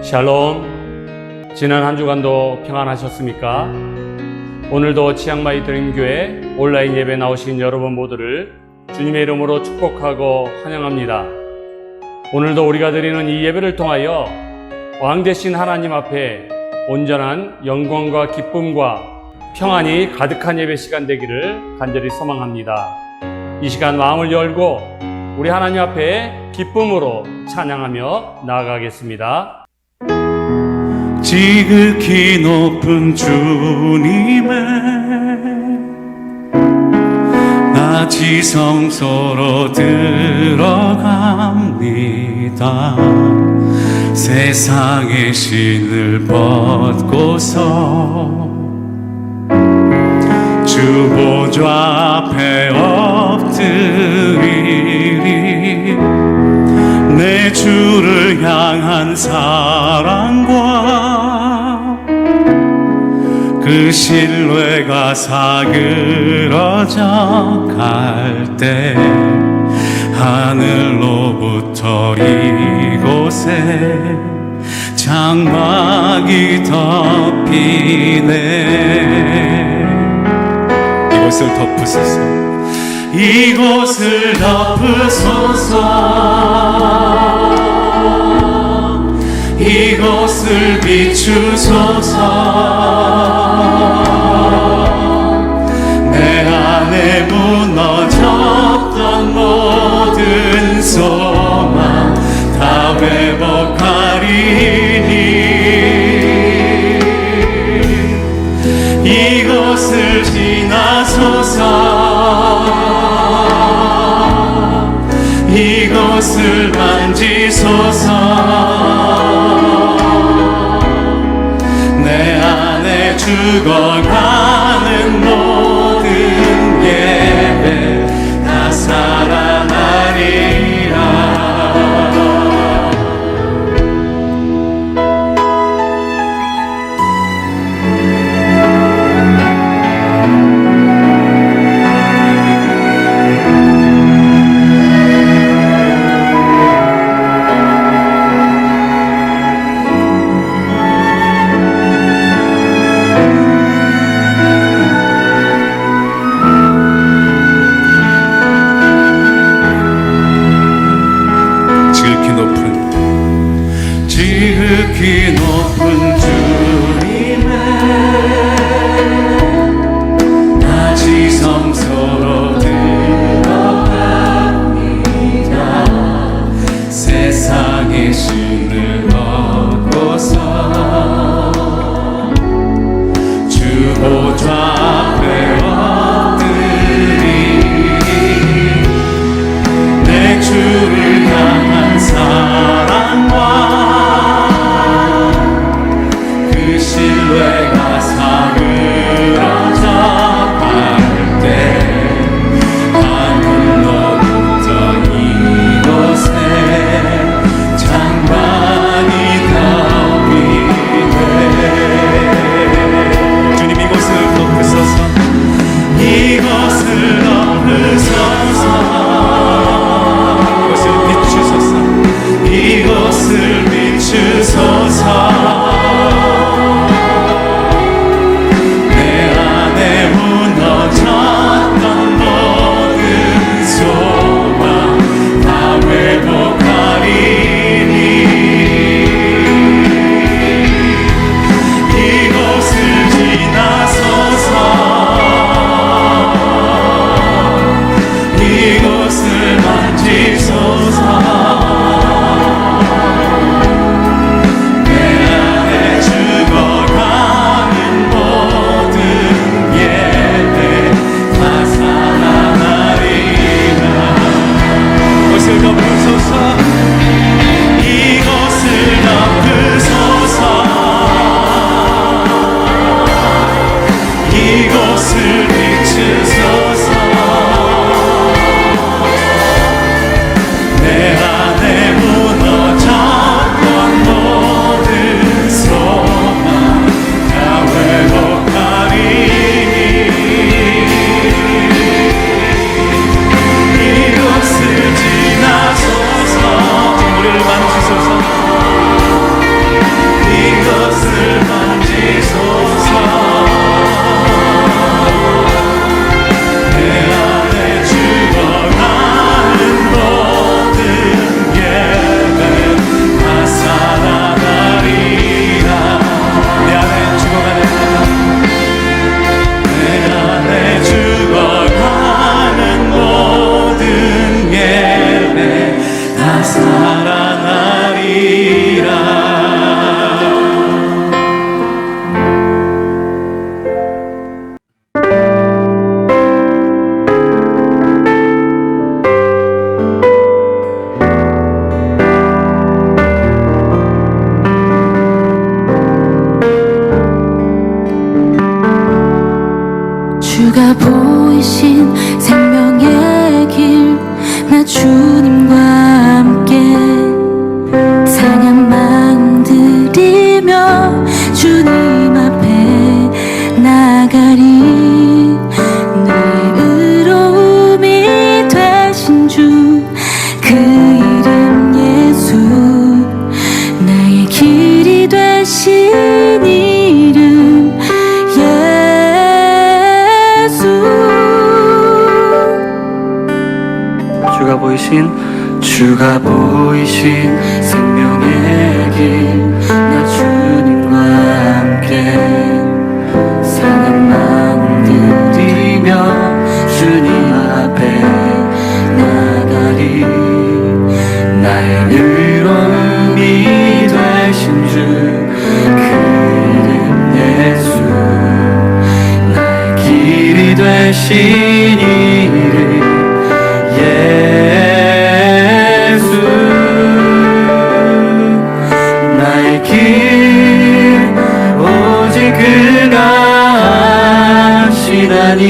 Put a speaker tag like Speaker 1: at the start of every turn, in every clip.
Speaker 1: 샬롬. 지난 한 주간도 평안하셨습니까? 오늘도 치앙마이 드림교회 온라인 예배 나오신 여러분 모두를 주님의 이름으로 축복하고 환영합니다. 오늘도 우리가 드리는 이 예배를 통하여 왕 되신 하나님 앞에 온전한 영광과 기쁨과 평안이 가득한 예배 시간 되기를 간절히 소망합니다. 이 시간 마음을 열고 우리 하나님 앞에 기쁨으로 찬양하며 나아가겠습니다.
Speaker 2: 지극히 높은 주님의 나 지성소로 들어갑니다. 세상의 신을 벗고서 주 보좌 앞에 엎드리리. 내 주를 향한 사랑과 그 신뢰가 사그러져 갈 때 하늘로부터 이곳에 장막이 덮이네. 이곳을 덮으소서. 이곳을 덮으소서. 이곳을 비추소서. 내 안에 무너졌던 모든 소망 다 회복하리니. 이곳을 지나소서. 이곳을 만지소서. 내 안에 죽어가는 모든 예배 다 살아나리라. 살아나리라.
Speaker 3: 주가 보이신 생명의 길, 나 주님과 함께 상한 마음 들이며 주님 앞에 나가리. 내 의로움이 되신 주, 그 이름 예수, 나의 길이 되신 이름
Speaker 2: 주가 보이신 생명의 길, 나 주님과 함께 상한 마음 들이며 주님 앞에 나가리. 나의 의로움이 되신 주, 그 이름 예수, 나의 길이 되신 이름 예수. 나의 길 오직 그가 하시나니,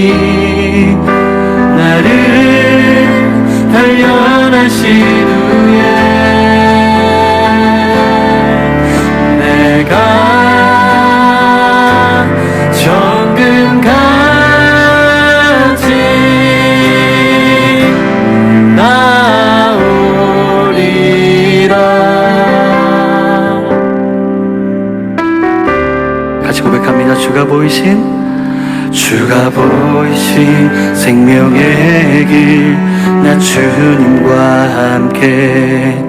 Speaker 2: 나를 단련하신 후에 내가 정금같이 고백합니다. 주가 보이신 생명의 길, 나 주님과 함께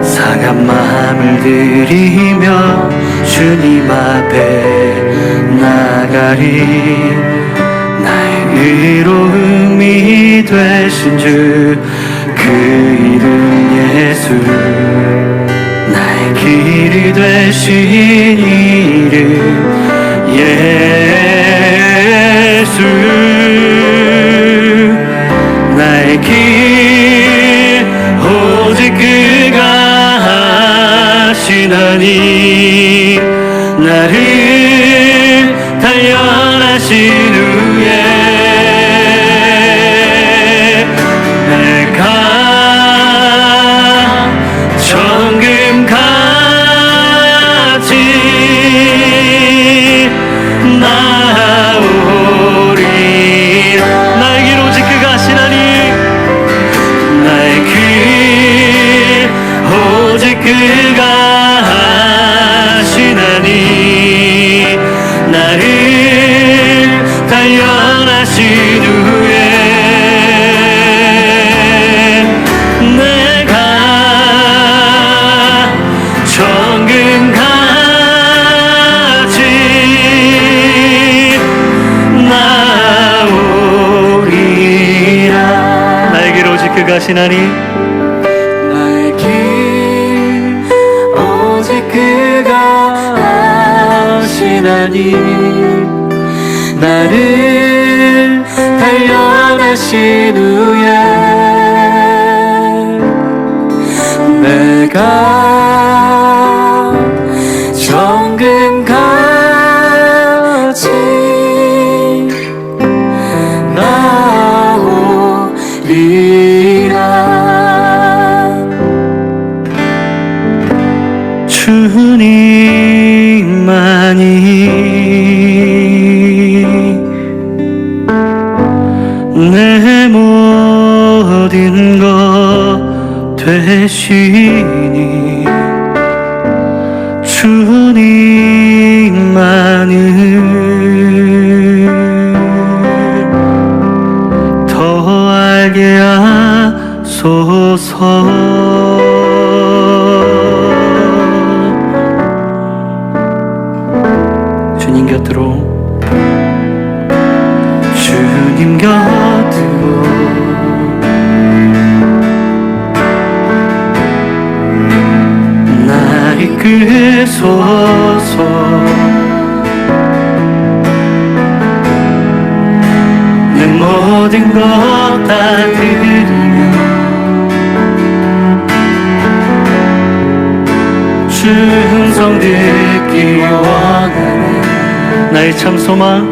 Speaker 2: 상한 마음을 들이며 주님 앞에 나가리. 나의 의로움이 되신 주, 그 이름 예수, 나의 길이 되신 이름 예수. 나의 길 오직 그가 하시나니, 나를 단련하신 후에 내가 정금같이 나오리라. 나의 길 오직 그가 하시나니, 나의 길 오직 그가 하시나니, 나를 단련하신 후에 내가 정금같이 나오리라. 나의 길 오직 그가 하시나니, 나의 길 오직 그가 하시나니, 나를 단련하신 후에 내가 정금같이 나오리라. 주님만이 내 모든 것 되시니, 주님만을 더 알게 하소서. 주님 곁으로, 주님 곁으로 주소서. 내 모든 것 다 드리며 주 음성 듣기 원하네. 나의 참 소망,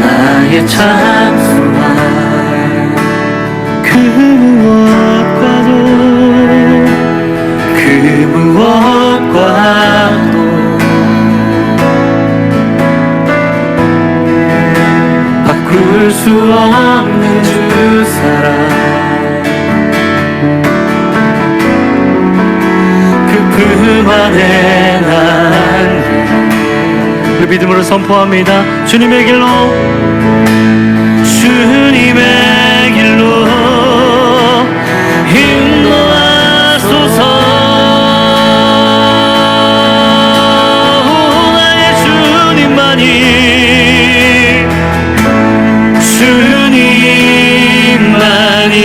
Speaker 2: 나의 참 소망, 그 무엇과도 바꿀 수 없는 주 사랑, 그 품 안에 난 우리 믿음으로 선포합니다. 주님의 길로, 주님의 길로 인도하소서. 나의 주님만이, 주님만이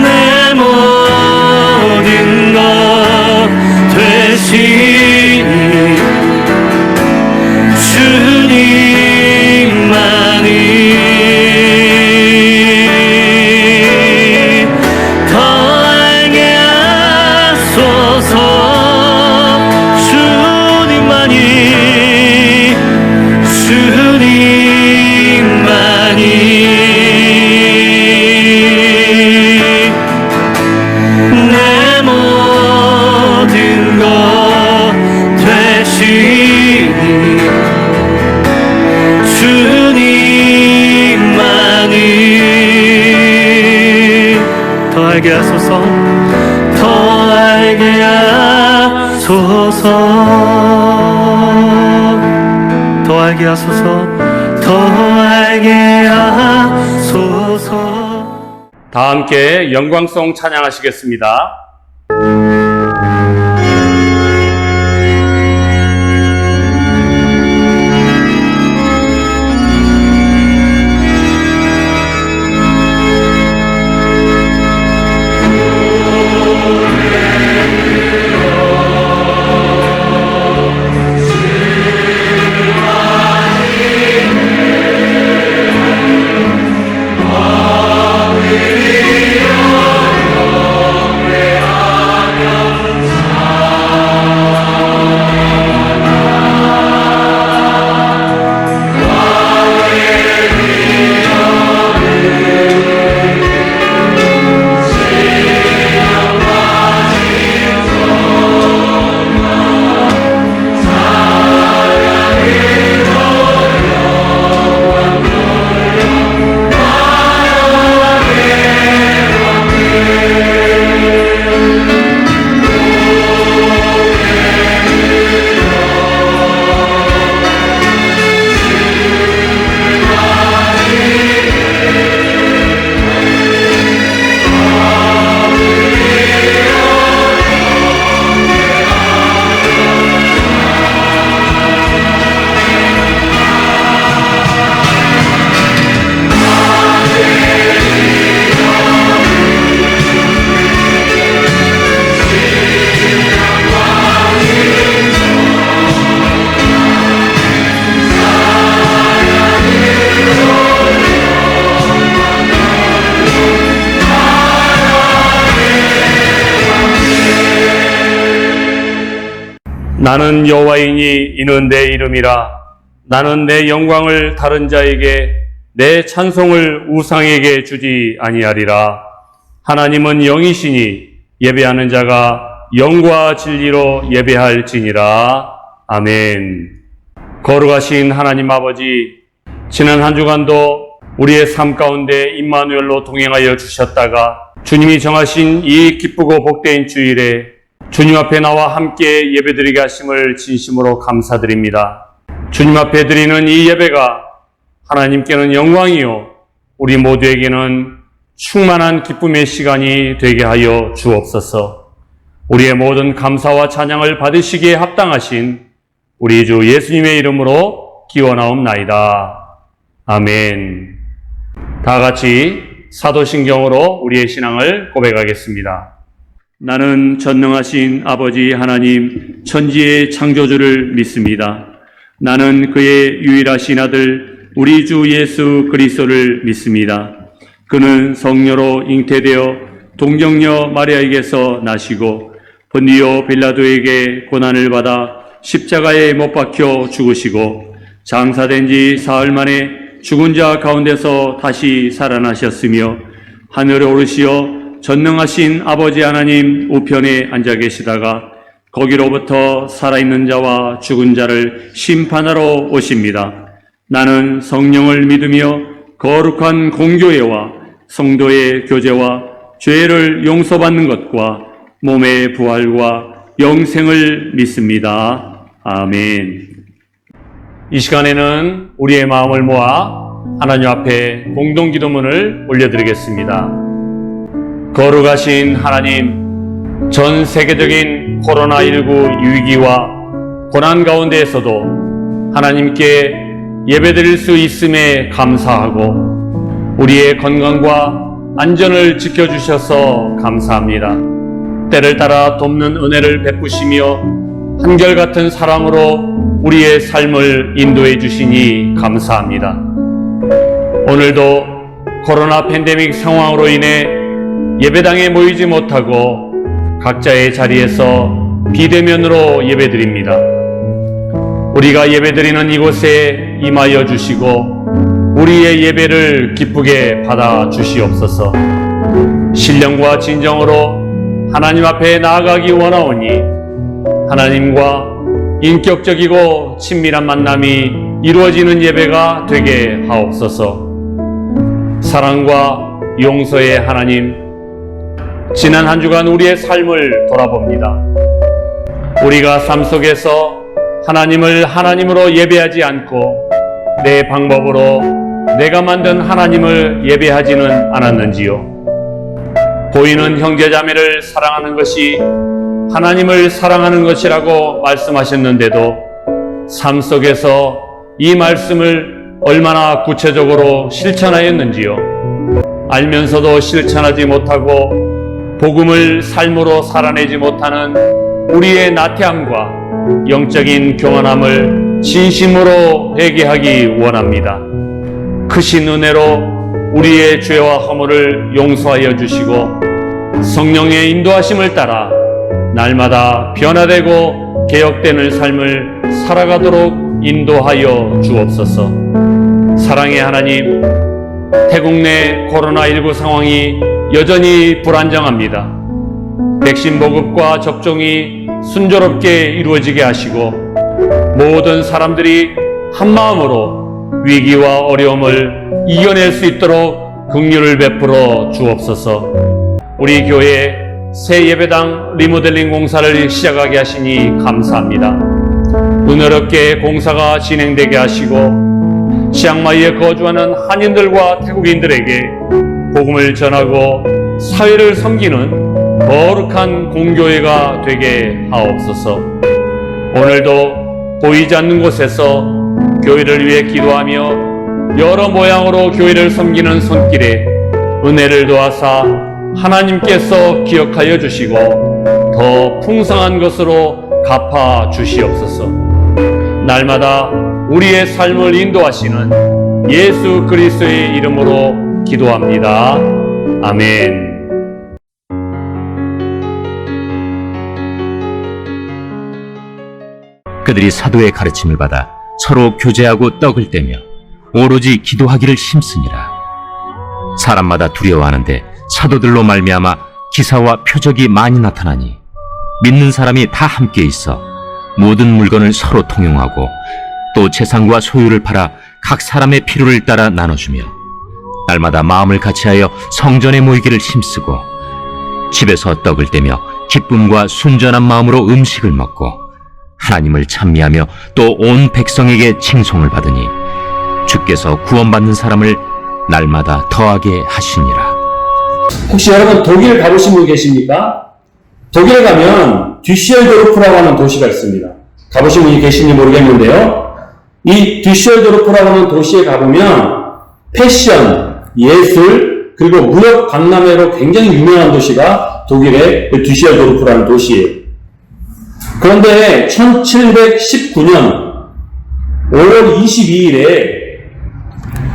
Speaker 2: 내 모든 것 되시니, 주님만이 더 알게 하소서. 주님만이, 주님만이 내 모든 것 되시니, 주님만이 더 알게 하소서. 더 알게 하소서. 더 알게 하소서. 더 알게 하소서.
Speaker 1: 다 함께 영광송 찬양하시겠습니다. 나는 여호와이니 이는 내 이름이라. 나는 내 영광을 다른 자에게, 내 찬송을 우상에게 주지 아니하리라. 하나님은 영이시니 예배하는 자가 영과 진리로 예배할지니라. 아멘. 거룩하신 하나님 아버지, 지난 한 주간도 우리의 삶 가운데 임마누엘로 동행하여 주셨다가 주님이 정하신 이 기쁘고 복된 주일에 주님 앞에 나와 함께 예배드리게 하심을 진심으로 감사드립니다. 주님 앞에 드리는 이 예배가 하나님께는 영광이요 우리 모두에게는 충만한 기쁨의 시간이 되게 하여 주옵소서. 우리의 모든 감사와 찬양을 받으시기에 합당하신 우리 주 예수님의 이름으로 기원하옵나이다. 아멘. 다 같이 사도신경으로 우리의 신앙을 고백하겠습니다. 나는 전능하신 아버지 하나님 천지의 창조주를 믿습니다. 나는 그의 유일하신 아들 우리 주 예수 그리스도를 믿습니다. 그는 성녀로 잉태되어 동정녀 마리아에게서 나시고 본디오 빌라도에게 고난을 받아 십자가에 못 박혀 죽으시고 장사된 지 사흘 만에 죽은 자 가운데서 다시 살아나셨으며 하늘에 오르시어 전능하신 아버지 하나님 우편에 앉아 계시다가 거기로부터 살아있는 자와 죽은 자를 심판하러 오십니다. 나는 성령을 믿으며 거룩한 공교회와 성도의 교제와 죄를 용서받는 것과 몸의 부활과 영생을 믿습니다. 아멘. 이 시간에는 우리의 마음을 모아 하나님 앞에 공동기도문을 올려드리겠습니다. 거룩하신 하나님, 전 세계적인 코로나19 위기와 고난 가운데에서도 하나님께 예배드릴 수 있음에 감사하고 우리의 건강과 안전을 지켜주셔서 감사합니다. 때를 따라 돕는 은혜를 베푸시며 한결같은 사랑으로 우리의 삶을 인도해 주시니 감사합니다. 오늘도 코로나 팬데믹 상황으로 인해 예배당에 모이지 못하고 각자의 자리에서 비대면으로 예배드립니다. 우리가 예배드리는 이곳에 임하여 주시고 우리의 예배를 기쁘게 받아 주시옵소서. 신령과 진정으로 하나님 앞에 나아가기 원하오니 하나님과 인격적이고 친밀한 만남이 이루어지는 예배가 되게 하옵소서. 사랑과 용서의 하나님, 지난 한 주간 우리의 삶을 돌아봅니다. 우리가 삶 속에서 하나님을 하나님으로 예배하지 않고 내 방법으로 내가 만든 하나님을 예배하지는 않았는지요? 보이는 형제자매를 사랑하는 것이 하나님을 사랑하는 것이라고 말씀하셨는데도 삶 속에서 이 말씀을 얼마나 구체적으로 실천하였는지요? 알면서도 실천하지 못하고 복음을 삶으로 살아내지 못하는 우리의 나태함과 영적인 교만함을 진심으로 회개하기 원합니다. 크신 은혜로 우리의 죄와 허물을 용서하여 주시고 성령의 인도하심을 따라 날마다 변화되고 개혁되는 삶을 살아가도록 인도하여 주옵소서. 사랑의 하나님, 태국 내 코로나19 상황이 여전히 불안정합니다. 백신 보급과 접종이 순조롭게 이루어지게 하시고 모든 사람들이 한마음으로 위기와 어려움을 이겨낼 수 있도록 긍휼을 베풀어 주옵소서. 우리 교회 새 예배당 리모델링 공사를 시작하게 하시니 감사합니다. 은혜롭게 공사가 진행되게 하시고 치앙마이에 거주하는 한인들과 태국인들에게 복음을 전하고 사회를 섬기는 거룩한 공교회가 되게 하옵소서. 오늘도 보이지 않는 곳에서 교회를 위해 기도하며 여러 모양으로 교회를 섬기는 손길에 은혜를 도하사 하나님께서 기억하여 주시고 더 풍성한 것으로 갚아 주시옵소서. 날마다 우리의 삶을 인도하시는 예수 그리스도의 이름으로 기도합니다. 아멘.
Speaker 4: 그들이 사도의 가르침을 받아 서로 교제하고 떡을 떼며 오로지 기도하기를 힘쓰니라. 사람마다 두려워하는데 사도들로 말미암아 기사와 표적이 많이 나타나니 믿는 사람이 다 함께 있어 모든 물건을 서로 통용하고 또 재산과 소유를 팔아 각 사람의 필요를 따라 나눠주며 날마다 마음을 같이하여 성전에 모이기를 힘쓰고 집에서 떡을 떼며 기쁨과 순전한 마음으로 음식을 먹고 하나님을 찬미하며 또 온 백성에게 칭송을 받으니 주께서 구원받는 사람을 날마다 더하게 하시니라.
Speaker 1: 혹시 여러분 독일 가보신 분 계십니까? 독일에 가면 듀셀도르프라고 하는 도시가 있습니다. 가보신 분이 계신지 모르겠는데요. 이 듀셀도르프라고 하는 도시에 가보면 패션, 예술, 그리고 무역 박람회로 굉장히 유명한 도시가 독일의 düsseldorf라는 도시예요. 그런데 1719년 5월 22일에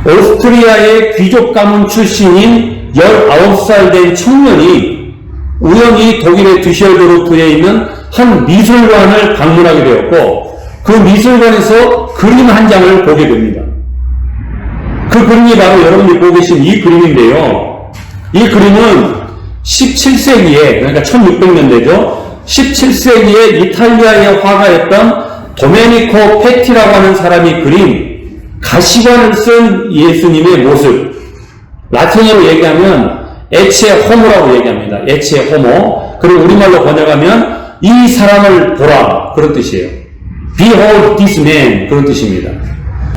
Speaker 1: 오스트리아의 귀족 가문 출신인 19살 된 청년이 우연히 독일의 düsseldorf에 있는 한 미술관을 방문하게 되었고, 그 미술관에서 그림 한 장을 보게 됩니다. 그 그림이 바로 여러분들이 보고 계신 이 그림인데요. 이 그림은 17세기에, 그러니까 1600년대죠. 17세기에 이탈리아의 화가였던 도메니코 페티라고 하는 사람이 그린 가시관을 쓴 예수님의 모습. 라틴어로 얘기하면 에체 호모라고 얘기합니다. 에체 호모. 그리고 우리말로 번역하면 이 사람을 보라, 그런 뜻이에요. Behold this man, 그런 뜻입니다.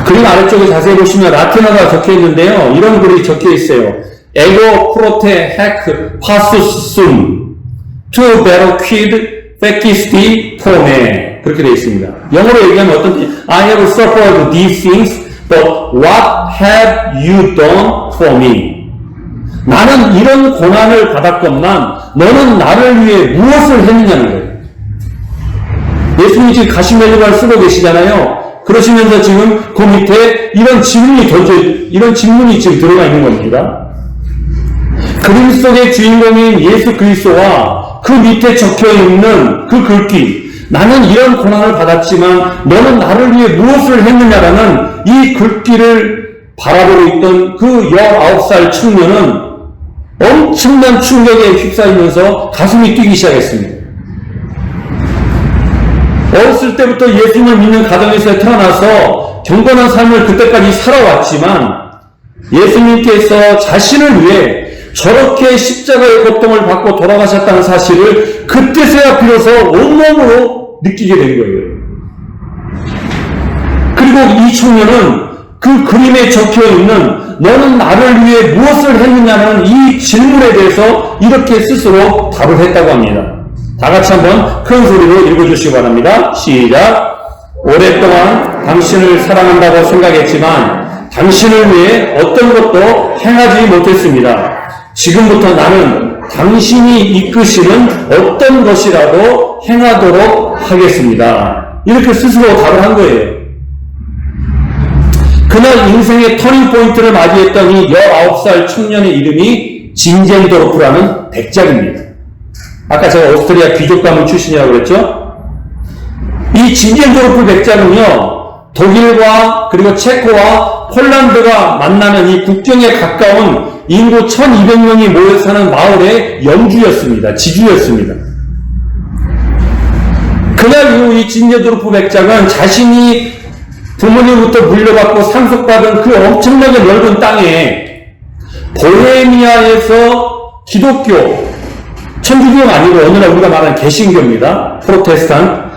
Speaker 1: 그림 아래쪽에 자세히 보시면 라틴어가 적혀 있는데요. 이런 글이 적혀 있어요. Ego prote hac passus sum to beroquid fecisti pone. 그렇게 되어 있습니다. 영어로 얘기하면 어떤 뜻이? I have suffered these things, but what have you done for me? 나는 이런 고난을 받았건만 너는 나를 위해 무엇을 했느냐는 거예요. 예수님이 지금 가시멜리반을 쓰고 계시잖아요. 그러시면서 지금 그 밑에 이런 질문이 지금 들어가 있는 겁니다. 그림 속의 주인공인 예수 그리스도와 그 밑에 적혀 있는 그 글귀, 나는 이런 고난을 받았지만 너는 나를 위해 무엇을 했느냐라는 이 글귀를 바라보고 있던 그 19살 청년은 엄청난 충격에 휩싸이면서 가슴이 뛰기 시작했습니다. 어렸을 때부터 예수님을 믿는 가정에서 태어나서 경건한 삶을 그때까지 살아왔지만 예수님께서 자신을 위해 저렇게 십자가의 고통을 받고 돌아가셨다는 사실을 그때서야 비로소 온몸으로 느끼게 된 거예요. 그리고 이 청년은 그 그림에 적혀있는 너는 나를 위해 무엇을 했느냐는 이 질문에 대해서 이렇게 스스로 답을 했다고 합니다. 다 같이 한번 큰 소리로 읽어주시기 바랍니다. 시작. 오랫동안 당신을 사랑한다고 생각했지만 당신을 위해 어떤 것도 행하지 못했습니다. 지금부터 나는 당신이 이끄시는 어떤 것이라도 행하도록 하겠습니다. 이렇게 스스로 답을 한 거예요. 그날 인생의 터닝포인트를 맞이했던 이 19살 청년의 이름이 진젠도르프라는 백작입니다. 아까 제가 오스트리아 귀족 가문 출신이라고 그랬죠? 이 진젠도르프 백작은요, 독일과 그리고 체코와 폴란드가 만나는 이 국경에 가까운 인구 1200명이 모여 사는 마을의 영주였습니다. 지주였습니다. 그날 이후 이 진젠도르프 백작은 자신이 부모님부터 물려받고 상속받은 그 엄청나게 넓은 땅에 보헤미아에서 기독교, 천주교가 아니고 오늘날 우리가 말하는 개신교입니다. 프로테스탄트.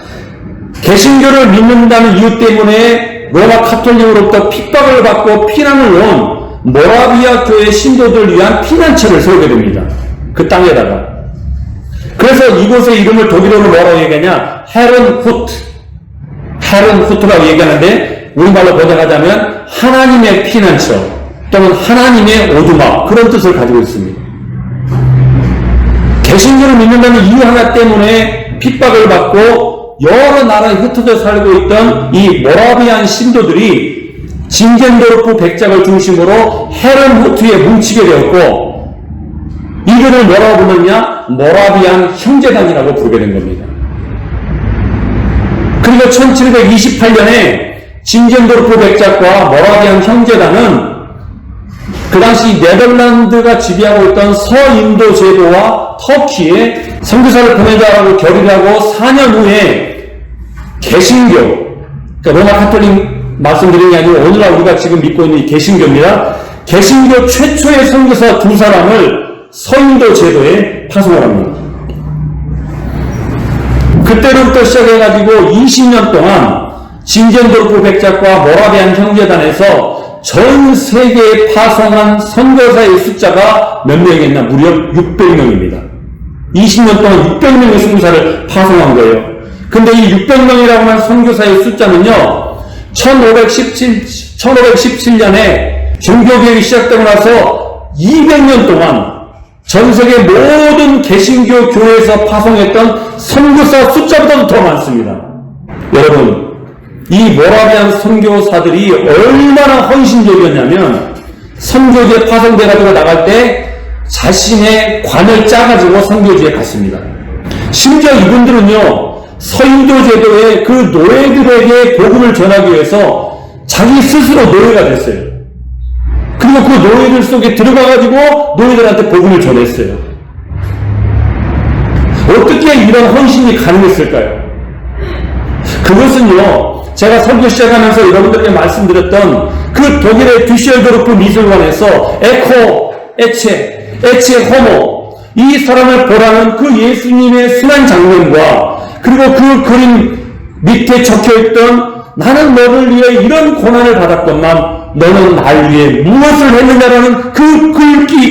Speaker 1: 개신교를 믿는다는 이유 때문에 로마 카톨릭으로부터 핍박을 받고 피난을 온 모라비아 교회 신도들 위한 피난처를 세우게 됩니다. 그 땅에다가. 그래서 이곳의 이름을 독일어로 뭐라고 얘기하냐? 헤른후트라고 얘기하는데 우리말로 번역하자면 하나님의 피난처 또는 하나님의 오두막, 그런 뜻을 가지고 있습니다. 개신교를 믿는다는 이유 하나 때문에 핍박을 받고 여러 나라에 흩어져 살고 있던 이 모라비안 신도들이 진젠도르프 백작을 중심으로 헤른후트에 뭉치게 되었고, 이들을 뭐라고 부르느냐? 모라비안 형제단이라고 부르게 된 겁니다. 그리고 1728년에 진젠도르프 백작과 모라비안 형제단은 그 당시 네덜란드가 지배하고 있던 서인도 제도와 터키에 선교사를 보내자라고 결의를 하고 4년 후에 개신교, 그러니까 로마 카톨릭 말씀드린 게 아니고 오늘날 우리가 지금 믿고 있는 이 개신교입니다. 개신교 최초의 선교사 2사람을 서인도 제도에 파송을 합니다. 그때로부터 시작해가지고 20년 동안 진젠도르프 백작과 모라비안 형제단에서 전 세계에 파송한 선교사의 숫자가 몇 명이겠나? 무려 600명입니다. 20년 동안 600명의 선교사를 파송한 거예요. 근데 이 600명이라고 하는 선교사의 숫자는요, 1517년에 종교개혁이 시작되고 나서
Speaker 5: 200년 동안 전 세계 모든 개신교 교회에서 파송했던 선교사 숫자보다도 더 많습니다. 여러분, 이 모라비안 선교사들이 얼마나 헌신적이었냐면 선교지에 파송돼가지고 나갈 때 자신의 관을 짜가지고 선교지에 갔습니다. 심지어 이분들은요, 서인도 제도의 그 노예들에게 복음을 전하기 위해서 자기 스스로 노예가 됐어요. 그리고 그 노예들 속에 들어가가지고 노예들한테 복음을 전했어요. 어떻게 이런 헌신이 가능했을까요? 그것은요, 제가 설교 시작하면서 여러분들에게 말씀드렸던 그 독일의 düsseldorf 미술관에서 에체 호모, 이 사람을 보라는 그 예수님의 순환 장면과 그리고 그 그림 밑에 적혀있던 나는 너를 위해 이런 고난을 받았건만 너는 날 위해 무엇을 했느냐라는 그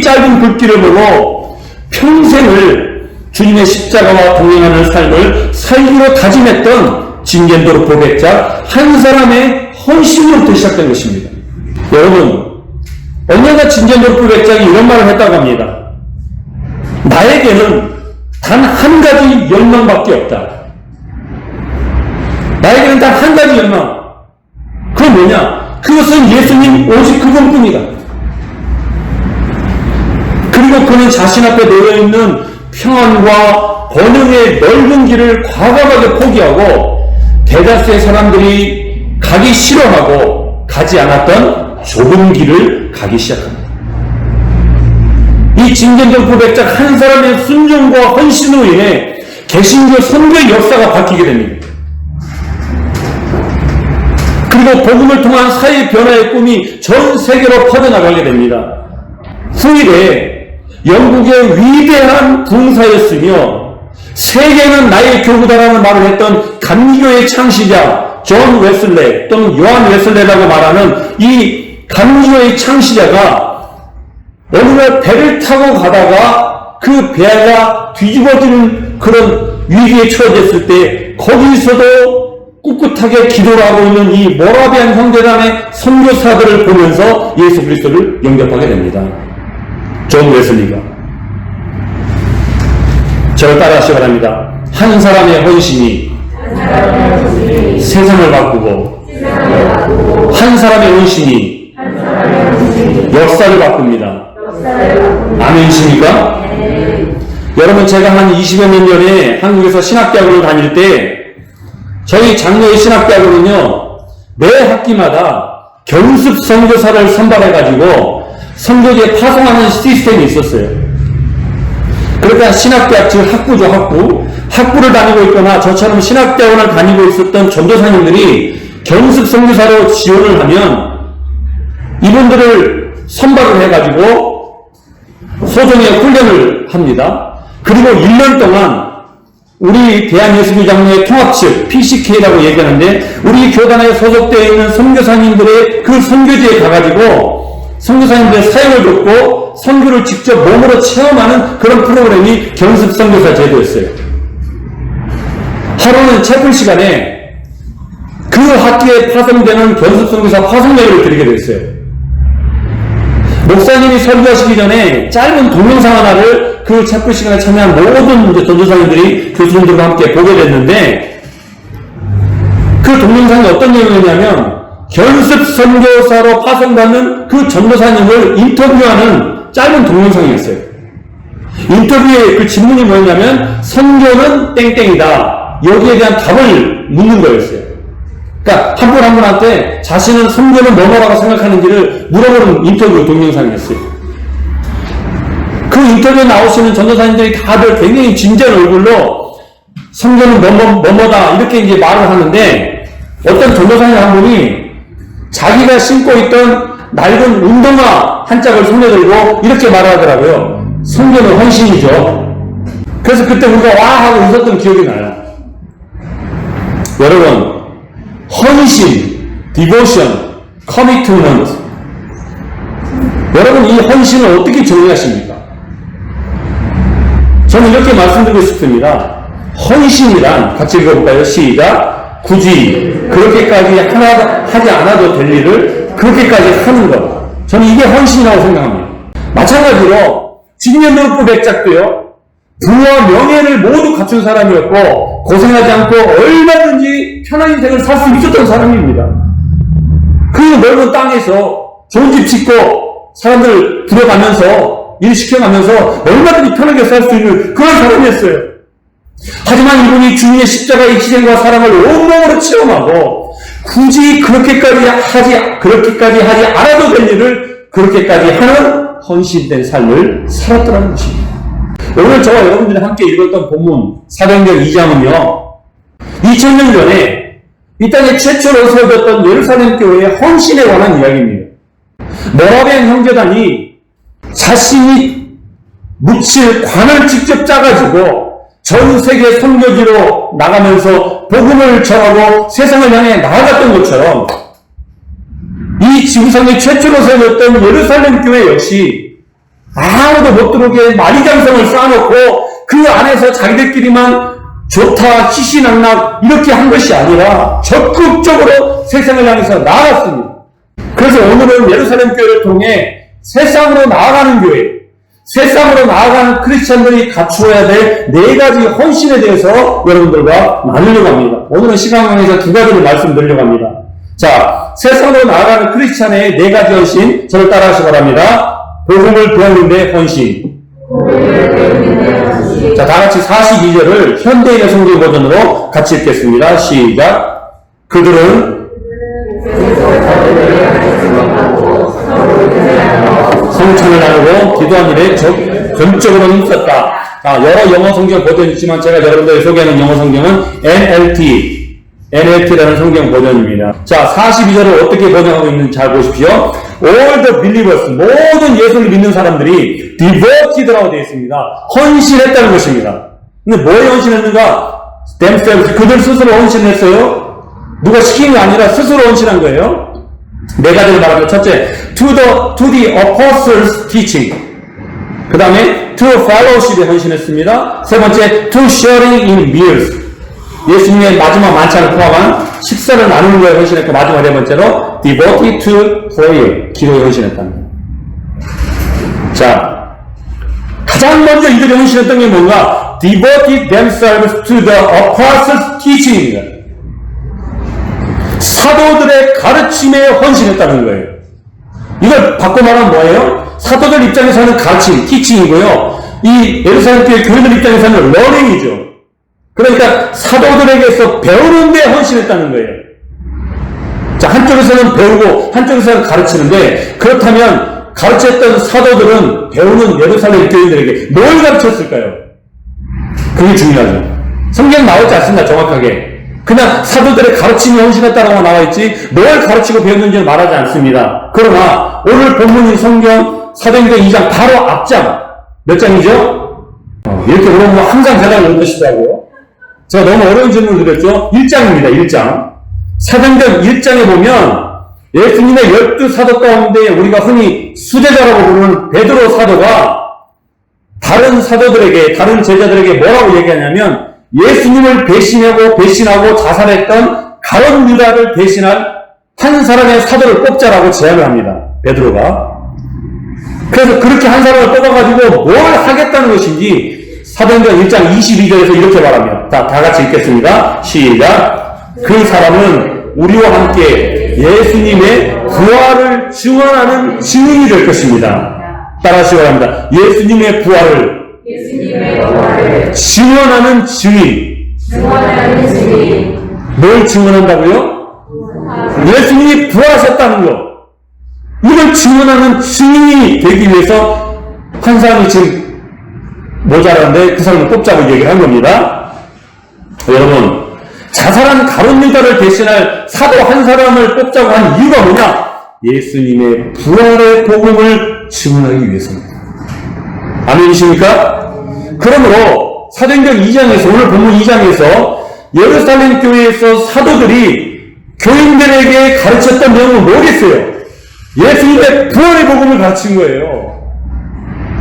Speaker 5: 짧은 글귀를 보고 평생을 주님의 십자가와 동행하는 삶을 살기로 다짐했던 진겐도르프 백작 한 사람의 헌신으로부터 시작된 것입니다. 여러분, 언젠가 진겐도르프 백작이 이런 말을 했다고 합니다. 나에게는 단 한 가지 열망밖에 없다. 나에게는 단 한 가지 열망. 그건 뭐냐? 그것은 예수님 오직 그분뿐이다. 그리고 그는 자신 앞에 놓여있는 평안과 번영의 넓은 길을 과감하게 포기하고 대다수의 사람들이 가기 싫어하고 가지 않았던 좁은 길을 가기 시작합니다. 이 진겐도르프 백작 한 사람의 순종과 헌신으로 인해 개신교 선교의 역사가 바뀌게 됩니다. 그리고 복음을 통한 사회 변화의 꿈이 전 세계로 퍼져나가게 됩니다. 후일에 영국의 위대한 부흥사였으며 세계는 나의 교구다라는 말을 했던 감리교의 창시자 존 웨슬레 또는 요한 웨슬레라고 말하는 이 감리교의 창시자가 어느 날 배를 타고 가다가 그 배가 뒤집어지는 그런 위기에 처해졌을 때 거기서도 꿋꿋하게 기도를 하고 있는 이 모라비안 형제단의 선교사들을 보면서 예수 그리스도를 영접하게 됩니다. 존 웨슬리가. 저를 따라하시기 바랍니다. 한 사람의 헌신이 세상을 바꾸고 한 사람의 헌신이 역사를 바꿉니다. 아멘이십니까? 여러분, 제가 한 20여 년 전에 한국에서 신학대학원을 다닐 때 저희 장로의 신학대학원은요, 매 학기마다 견습 선교사를 선발해가지고 선교지에 파송하는 시스템이 있었어요. 그러니까 신학대학, 즉 학부죠, 학부를 다니고 있거나 저처럼 신학대학원을 다니고 있었던 전도사님들이 견습 선교사로 지원을 하면 이분들을 선발을 해가지고 소정의 훈련을 합니다. 그리고 1년 동안 우리 대한예수교장로의 통합측 PCK라고 얘기하는데 우리 교단에 소속되어 있는 선교사님들의 그 선교지에 가가지고 선교사님들의 사역을 돕고 선교를 직접 몸으로 체험하는 그런 프로그램이 견습 선교사 제도였어요. 하루는 채플 시간에 그 학기에 파송되는 견습 선교사 파송 예배를 드리게 됐어요. 목사님이 설교하시기 전에 짧은 동영상 하나를 그 채플 시간에 참여한 모든 전도사님들이 교수님들과 함께 보게 됐는데 그 동영상이 어떤 내용이냐면 견습 선교사로 파송받는 그 전도사님을 인터뷰하는 짧은 동영상이었어요. 인터뷰의 그 질문이 뭐였냐면 선교는 땡땡이다. 여기에 대한 답을 묻는 거였어요. 그러니까 한 분 한 분한테 자신은 선교는 뭐뭐라고 생각하는지를 물어보는 인터뷰 동영상이었어요. 그 인터뷰에 나오시는 전도사님들이 다들 굉장히 진지한 얼굴로 선교는 뭐뭐다 이렇게 이제 말을 하는데 어떤 전도사님 한 분이 자기가 신고 있던 낡은 운동화 한 짝을 손에 들고 이렇게 말하더라고요. 선교는 헌신이죠. 그래서 그때 우리가 와 하고 웃었던 기억이 나요. 여러분, 헌신, devotion, commitment. 여러분, 이 헌신을 어떻게 정의하십니까? 저는 이렇게 말씀드리고 싶습니다. 헌신이란, 같이 읽어볼까요? 시작. 굳이 그렇게까지 하지 않아도 될 일을 그렇게까지 하는 것. 저는 이게 헌신이라고 생각합니다. 마찬가지로 진년등급 백작도요, 부와 명예를 모두 갖춘 사람이었고 고생하지 않고 얼마든지 편한 인생을 살 수 있었던 사람입니다. 그 넓은 땅에서 좋은 집 짓고 사람들 부려가면서 일 시켜가면서 얼마든지 편하게 살 수 있는 그런 사람이었어요. 하지만 이분이 주님의 십자가의 희생과 사랑을 온몸으로 체험하고 굳이 그렇게까지 하지 않아도 될 일을 그렇게까지 하는 헌신된 삶을 살았더라는 것입니다. 오늘 저와 여러분들이 함께 읽었던 본문 사도행전 2장은요, 2000년 전에 이 땅에 최초로 세워졌던 예루살렘 교회의 헌신에 관한 이야기입니다. 모라비안 형제단이 자신이 묻힐 관을 직접 짜가지고 전 세계 선교지로 나가면서 복음을 전하고 세상을 향해 나아갔던 것처럼 이 지구상에 최초로 세워졌던 예루살렘 교회 역시 아무도 못 들어오게 만리장성을 쌓아놓고 그 안에서 자기들끼리만 좋다, 희시낙낙 이렇게 한 것이 아니라 적극적으로 세상을 향해서 나아갔습니다. 그래서 오늘은 예루살렘 교회를 통해 세상으로 나아가는 교회, 세상으로 나아가는 크리스찬들이 갖추어야 될 4가지 헌신에 대해서 여러분들과 나누려고 합니다. 오늘은 시간 관계에서 2가지를 말씀드리려고 합니다. 자, 세상으로 나아가는 크리스찬의 4가지 헌신, 저를 따라하시기 바랍니다. 복음을 배우는 데 헌신. 자, 다 같이 42절을 현대인의 성경 버전으로 같이 읽겠습니다. 시작. 그들은 성찬을 나누고 기도한 일에 전적으로 힘썼다. 자, 여러 영어 성경 버전이 있지만 제가 여러분들 소개하는 영어 성경은 NLT라는 성경 버전입니다. 자, 42절을 어떻게 번역하고 있는지 잘 보십시오. All the believers, 모든 예수를 믿는 사람들이 devoted라고 되어 있습니다. 헌신했다는 것입니다. 근데 뭐에 헌신했는가? themselves, 그들 스스로 헌신했어요. 누가 시킨 게 아니라 스스로 헌신한 거예요. 4가지를 말하면, 첫째, to the apostles' teaching. 그 다음에 to fellowship에 헌신했습니다. 세 번째, to sharing in meals. 예수님의 마지막 만찬을 포함한 식사를 나누는 거에 헌신했고, 마지막 4번째로 devoted to prayer, 기도에 헌신했답니다. 자, 가장 먼저 이들이 헌신했던 게 뭔가? devoted themselves to the apostles' teaching입니다. 사도들의 가르침에 헌신했다는 거예요. 이걸 바꿔 말하면 뭐예요? 사도들 입장에서는 가르침, 티칭이고요. 이 예루살렘 교회 교인들 입장에서는 러닝이죠. 그러니까 사도들에게서 배우는 데 헌신했다는 거예요. 자, 한쪽에서는 배우고 한쪽에서는 가르치는데, 그렇다면 가르쳤던 사도들은 배우는 예루살렘 교인들에게 뭘 가르쳤을까요? 그게 중요하죠. 성경 나오지 않습니다, 정확하게. 그냥 사도들의 가르침이 헌신했다라고 나와있지 뭘 가르치고 배웠는지는 말하지 않습니다. 그러나 오늘 본문인 성경 사도행전 2장 바로 앞장 몇 장이죠? 이렇게 물어보면 항상 대답을 못 하시더라고요. 제가 너무 어려운 질문을 드렸죠? 1장입니다. 1장. 사도행전 1장에 보면 예수님의 12사도 가운데 우리가 흔히 수제자라고 부르는 베드로 사도가 다른 사도들에게, 다른 제자들에게 뭐라고 얘기하냐면 예수님을 배신하고 자살했던 가룟 유다를 대신한 한 사람의 사도를 뽑자라고 제안을 합니다. 베드로가. 그래서 그렇게 한 사람을 뽑아가지고 뭘 하겠다는 것인지 사도행전 1장 22절에서 이렇게 말합니다. 다 같이 읽겠습니다. 시작. 그 사람은 우리와 함께 예수님의 부활을 증언하는 증인이 될 것입니다. 따라하시기 바랍니다. 예수님의 부활을 증언하는 증인. 뭘 증언한다고요? 예수님이 부활하셨다는 것. 이걸 증언하는 증인이 되기 위해서 한 사람이 지금 모자란데 그 사람을 뽑자고 얘기를 한 겁니다. 여러분, 자살한 가룟 유다를 대신할 사도 한 사람을 뽑자고 한 이유가 뭐냐? 예수님의 부활의 복음을 증언하기 위해서입니다. 아멘이십니까? 그러므로 사도행전 2장에서, 오늘 본문 2장에서 예루살렘 교회에서 사도들이 교인들에게 가르쳤던 내용은 뭐겠어요? 예수님의 부활의 복음을 가르친 거예요.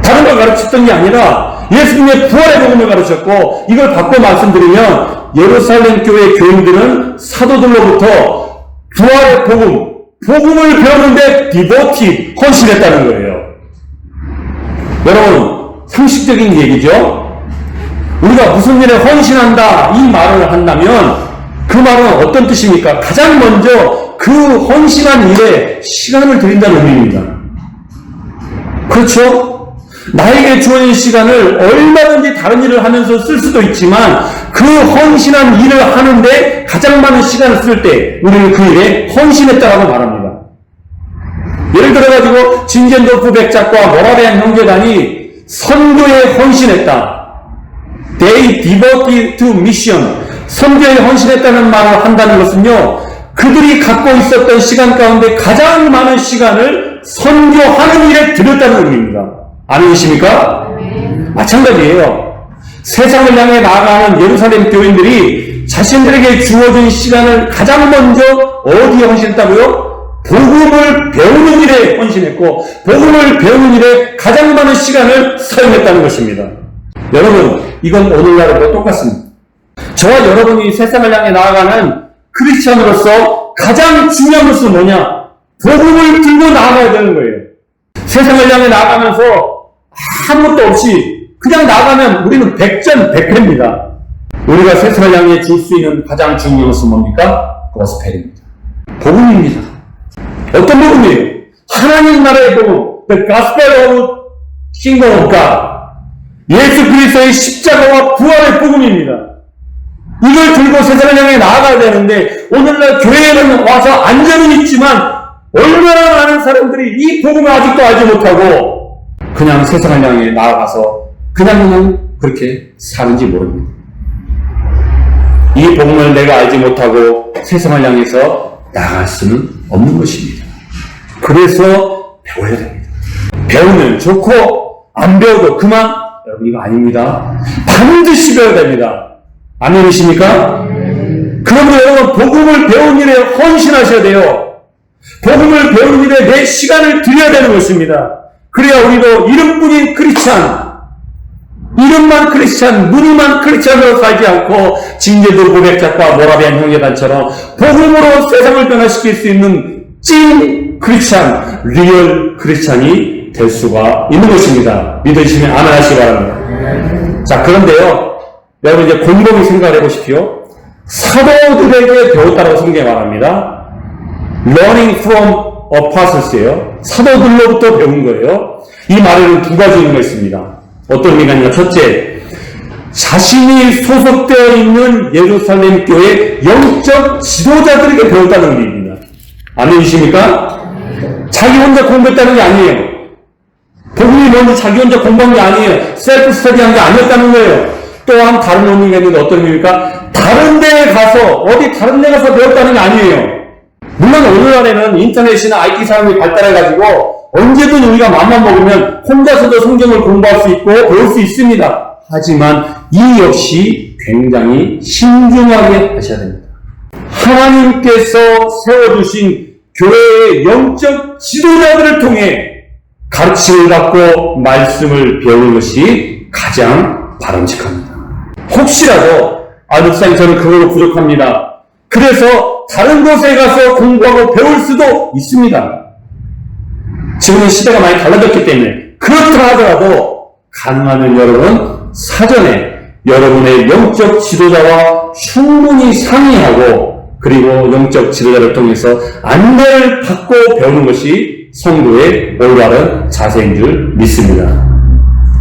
Speaker 5: 다른 걸 가르쳤던 게 아니라 예수님의 부활의 복음을 가르쳤고, 이걸 바꿔 말씀드리면 예루살렘 교회 교인들은 사도들로부터 부활의 복음을 배우는데 디보티, 헌신했다는 거예요. 여러분, 상식적인 얘기죠? 우리가 무슨 일에 헌신한다, 이 말을 한다면, 그 말은 어떤 뜻입니까? 가장 먼저 그 헌신한 일에 시간을 드린다는 의미입니다. 그렇죠? 나에게 주어진 시간을 얼마든지 다른 일을 하면서 쓸 수도 있지만, 그 헌신한 일을 하는데 가장 많은 시간을 쓸 때, 우리는 그 일에 헌신했다라고 말합니다. 예를 들어가지고 진젠도프 백작과 모라비안 형제단이 선교에 헌신했다. They devoted to mission. 선교에 헌신했다는 말을 한다는 것은요, 그들이 갖고 있었던 시간 가운데 가장 많은 시간을 선교하는 일에 들였다는 의미입니다. 아니십니까? 마찬가지예요. 세상을 향해 나아가는 예루살렘 교인들이 자신들에게 주어진 시간을 가장 먼저 어디에 헌신했다고요? 복음을 배우는 일에 헌신했고, 복음을 배우는 일에 가장 많은 시간을 사용했다는 것입니다. 여러분, 이건 오늘날과 똑같습니다. 저와 여러분이 세상을 향해 나아가는 크리스찬으로서 가장 중요한 것은 뭐냐? 복음을 들고 나아가야 되는 거예요. 세상을 향해 나아가면서 아무것도 없이 그냥 나아가면 우리는 백전백패입니다. 우리가 세상을 향해 줄 수 있는 가장 중요한 것은 뭡니까? 고스펠입니다. 복음입니다. 어떤 복음이에요? 하나님 나라의 복음, The Gospel of Kingdom of God. 예수 그리스도의 십자가와 부활의 복음입니다. 이걸 들고 세상을 향해 나아가야 되는데, 오늘날 교회에는 와서 앉아는 있지만 얼마나 많은 사람들이 이 복음을 아직도 알지 못하고 그냥 세상을 향해 나아가서 그냥 그렇게 사는지 모릅니다. 이 복음을 내가 알지 못하고 세상을 향해서 나아갈 수는 없는 것입니다. 그래서 배워야 됩니다. 배우면 좋고 안 배워도 그만? 여러분, 이거 아닙니다. 반드시 배워야 됩니다. 아멘이십니까? 그러므로 여러분, 복음을 배운 일에 헌신하셔야 돼요. 복음을 배우는 일에 내 시간을 들여야 되는 것입니다. 그래야 우리도 이름뿐인 크리스찬, 이름만 크리스찬, 무늬만 크리스찬으로 살지 않고 진제도 고백작과 모라비안 형제단처럼 복음으로 세상을 변화시킬 수 있는 찐 크리스찬, 리얼 크리스찬이 될 수가 있는 것입니다. 믿으시면 아멘 하시기 바랍니다. 자, 그런데요, 여러분 이제 곰곰이 생각을 해보십시오. 사도들에게 배웠다라고 성경에 말합니다. Learning from apostles예요. 사도들로부터 배운 거예요. 이 말에는 두 가지 의미가 있습니다. 어떤 의미가 있냐? 첫째, 자신이 소속되어 있는 예루살렘 교회 영적 지도자들에게 배웠다는 의미입니다. 아멘이십니까? 자기 혼자 공부했다는 게 아니에요. 복음이 뭔지 자기 혼자 공부한 게 아니에요. 셀프 스터디한 게 아니었다는 거예요. 또한 다른 의미가 있는데 어떤 의미입니까? 다른 데에 가서, 어디 다른 데 가서 배웠다는 게 아니에요. 물론 오늘날에는 인터넷이나 IT 사업이 발달해가지고 언제든 우리가 마음만 먹으면 혼자서도 성경을 공부할 수 있고 배울 수 있습니다. 하지만 이 역시 굉장히 신중하게 하셔야 됩니다. 하나님께서 세워주신 교회의 영적 지도자들을 통해 가르침을 받고 말씀을 배우는 것이 가장 바람직합니다. 혹시라도 목사님 저는 그걸로 부족합니다. 그래서 다른 곳에 가서 공부하고 배울 수도 있습니다. 지금은 시대가 많이 달라졌기 때문에 그렇다 하더라도 가능하면 여러분 사전에 여러분의 영적 지도자와 충분히 상의하고 그리고 영적 지도자를 통해서 안내를 받고 배우는 것이 성도의 올바른 자세인 줄 믿습니다.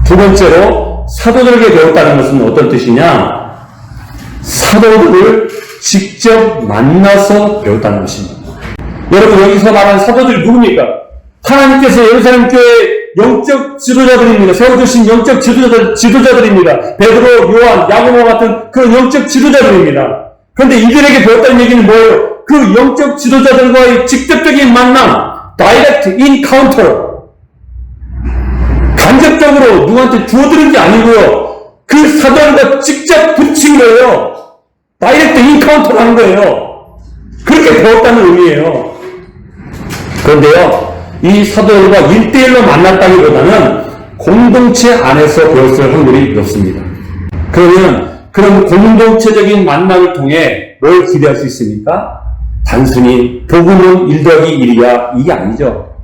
Speaker 5: 두 번째로 사도들에게 배웠다는 것은 어떤 뜻이냐? 사도들을 직접 만나서 배웠다는 것입니다. 여러분 여기서 말하는 사도들이 누굽니까? 하나님께서 예루살렘 교회 영적 지도자들입니다. 세워주신 영적 지도자들입니다. 베드로, 요한, 야고보 같은 그런 영적 지도자들입니다. 그런데 이들에게 배웠다는 얘기는 뭐예요? 그 영적 지도자들과의 직접적인 만남, direct encounter. 간접적으로 누구한테 주어드린 게 아니고요. 그 사도들과 직접 붙인 거예요. 다이렉트 인카운트를 한 거예요. 그렇게 배웠다는 의미예요. 그런데요, 이 사도들과 1대1로 만났다기보다는 공동체 안에서 배웠을 확률이 높습니다. 그러면 그런 공동체적인 만남을 통해 뭘 기대할 수 있습니까? 단순히 복음은 1더하기 1이야 이게 아니죠.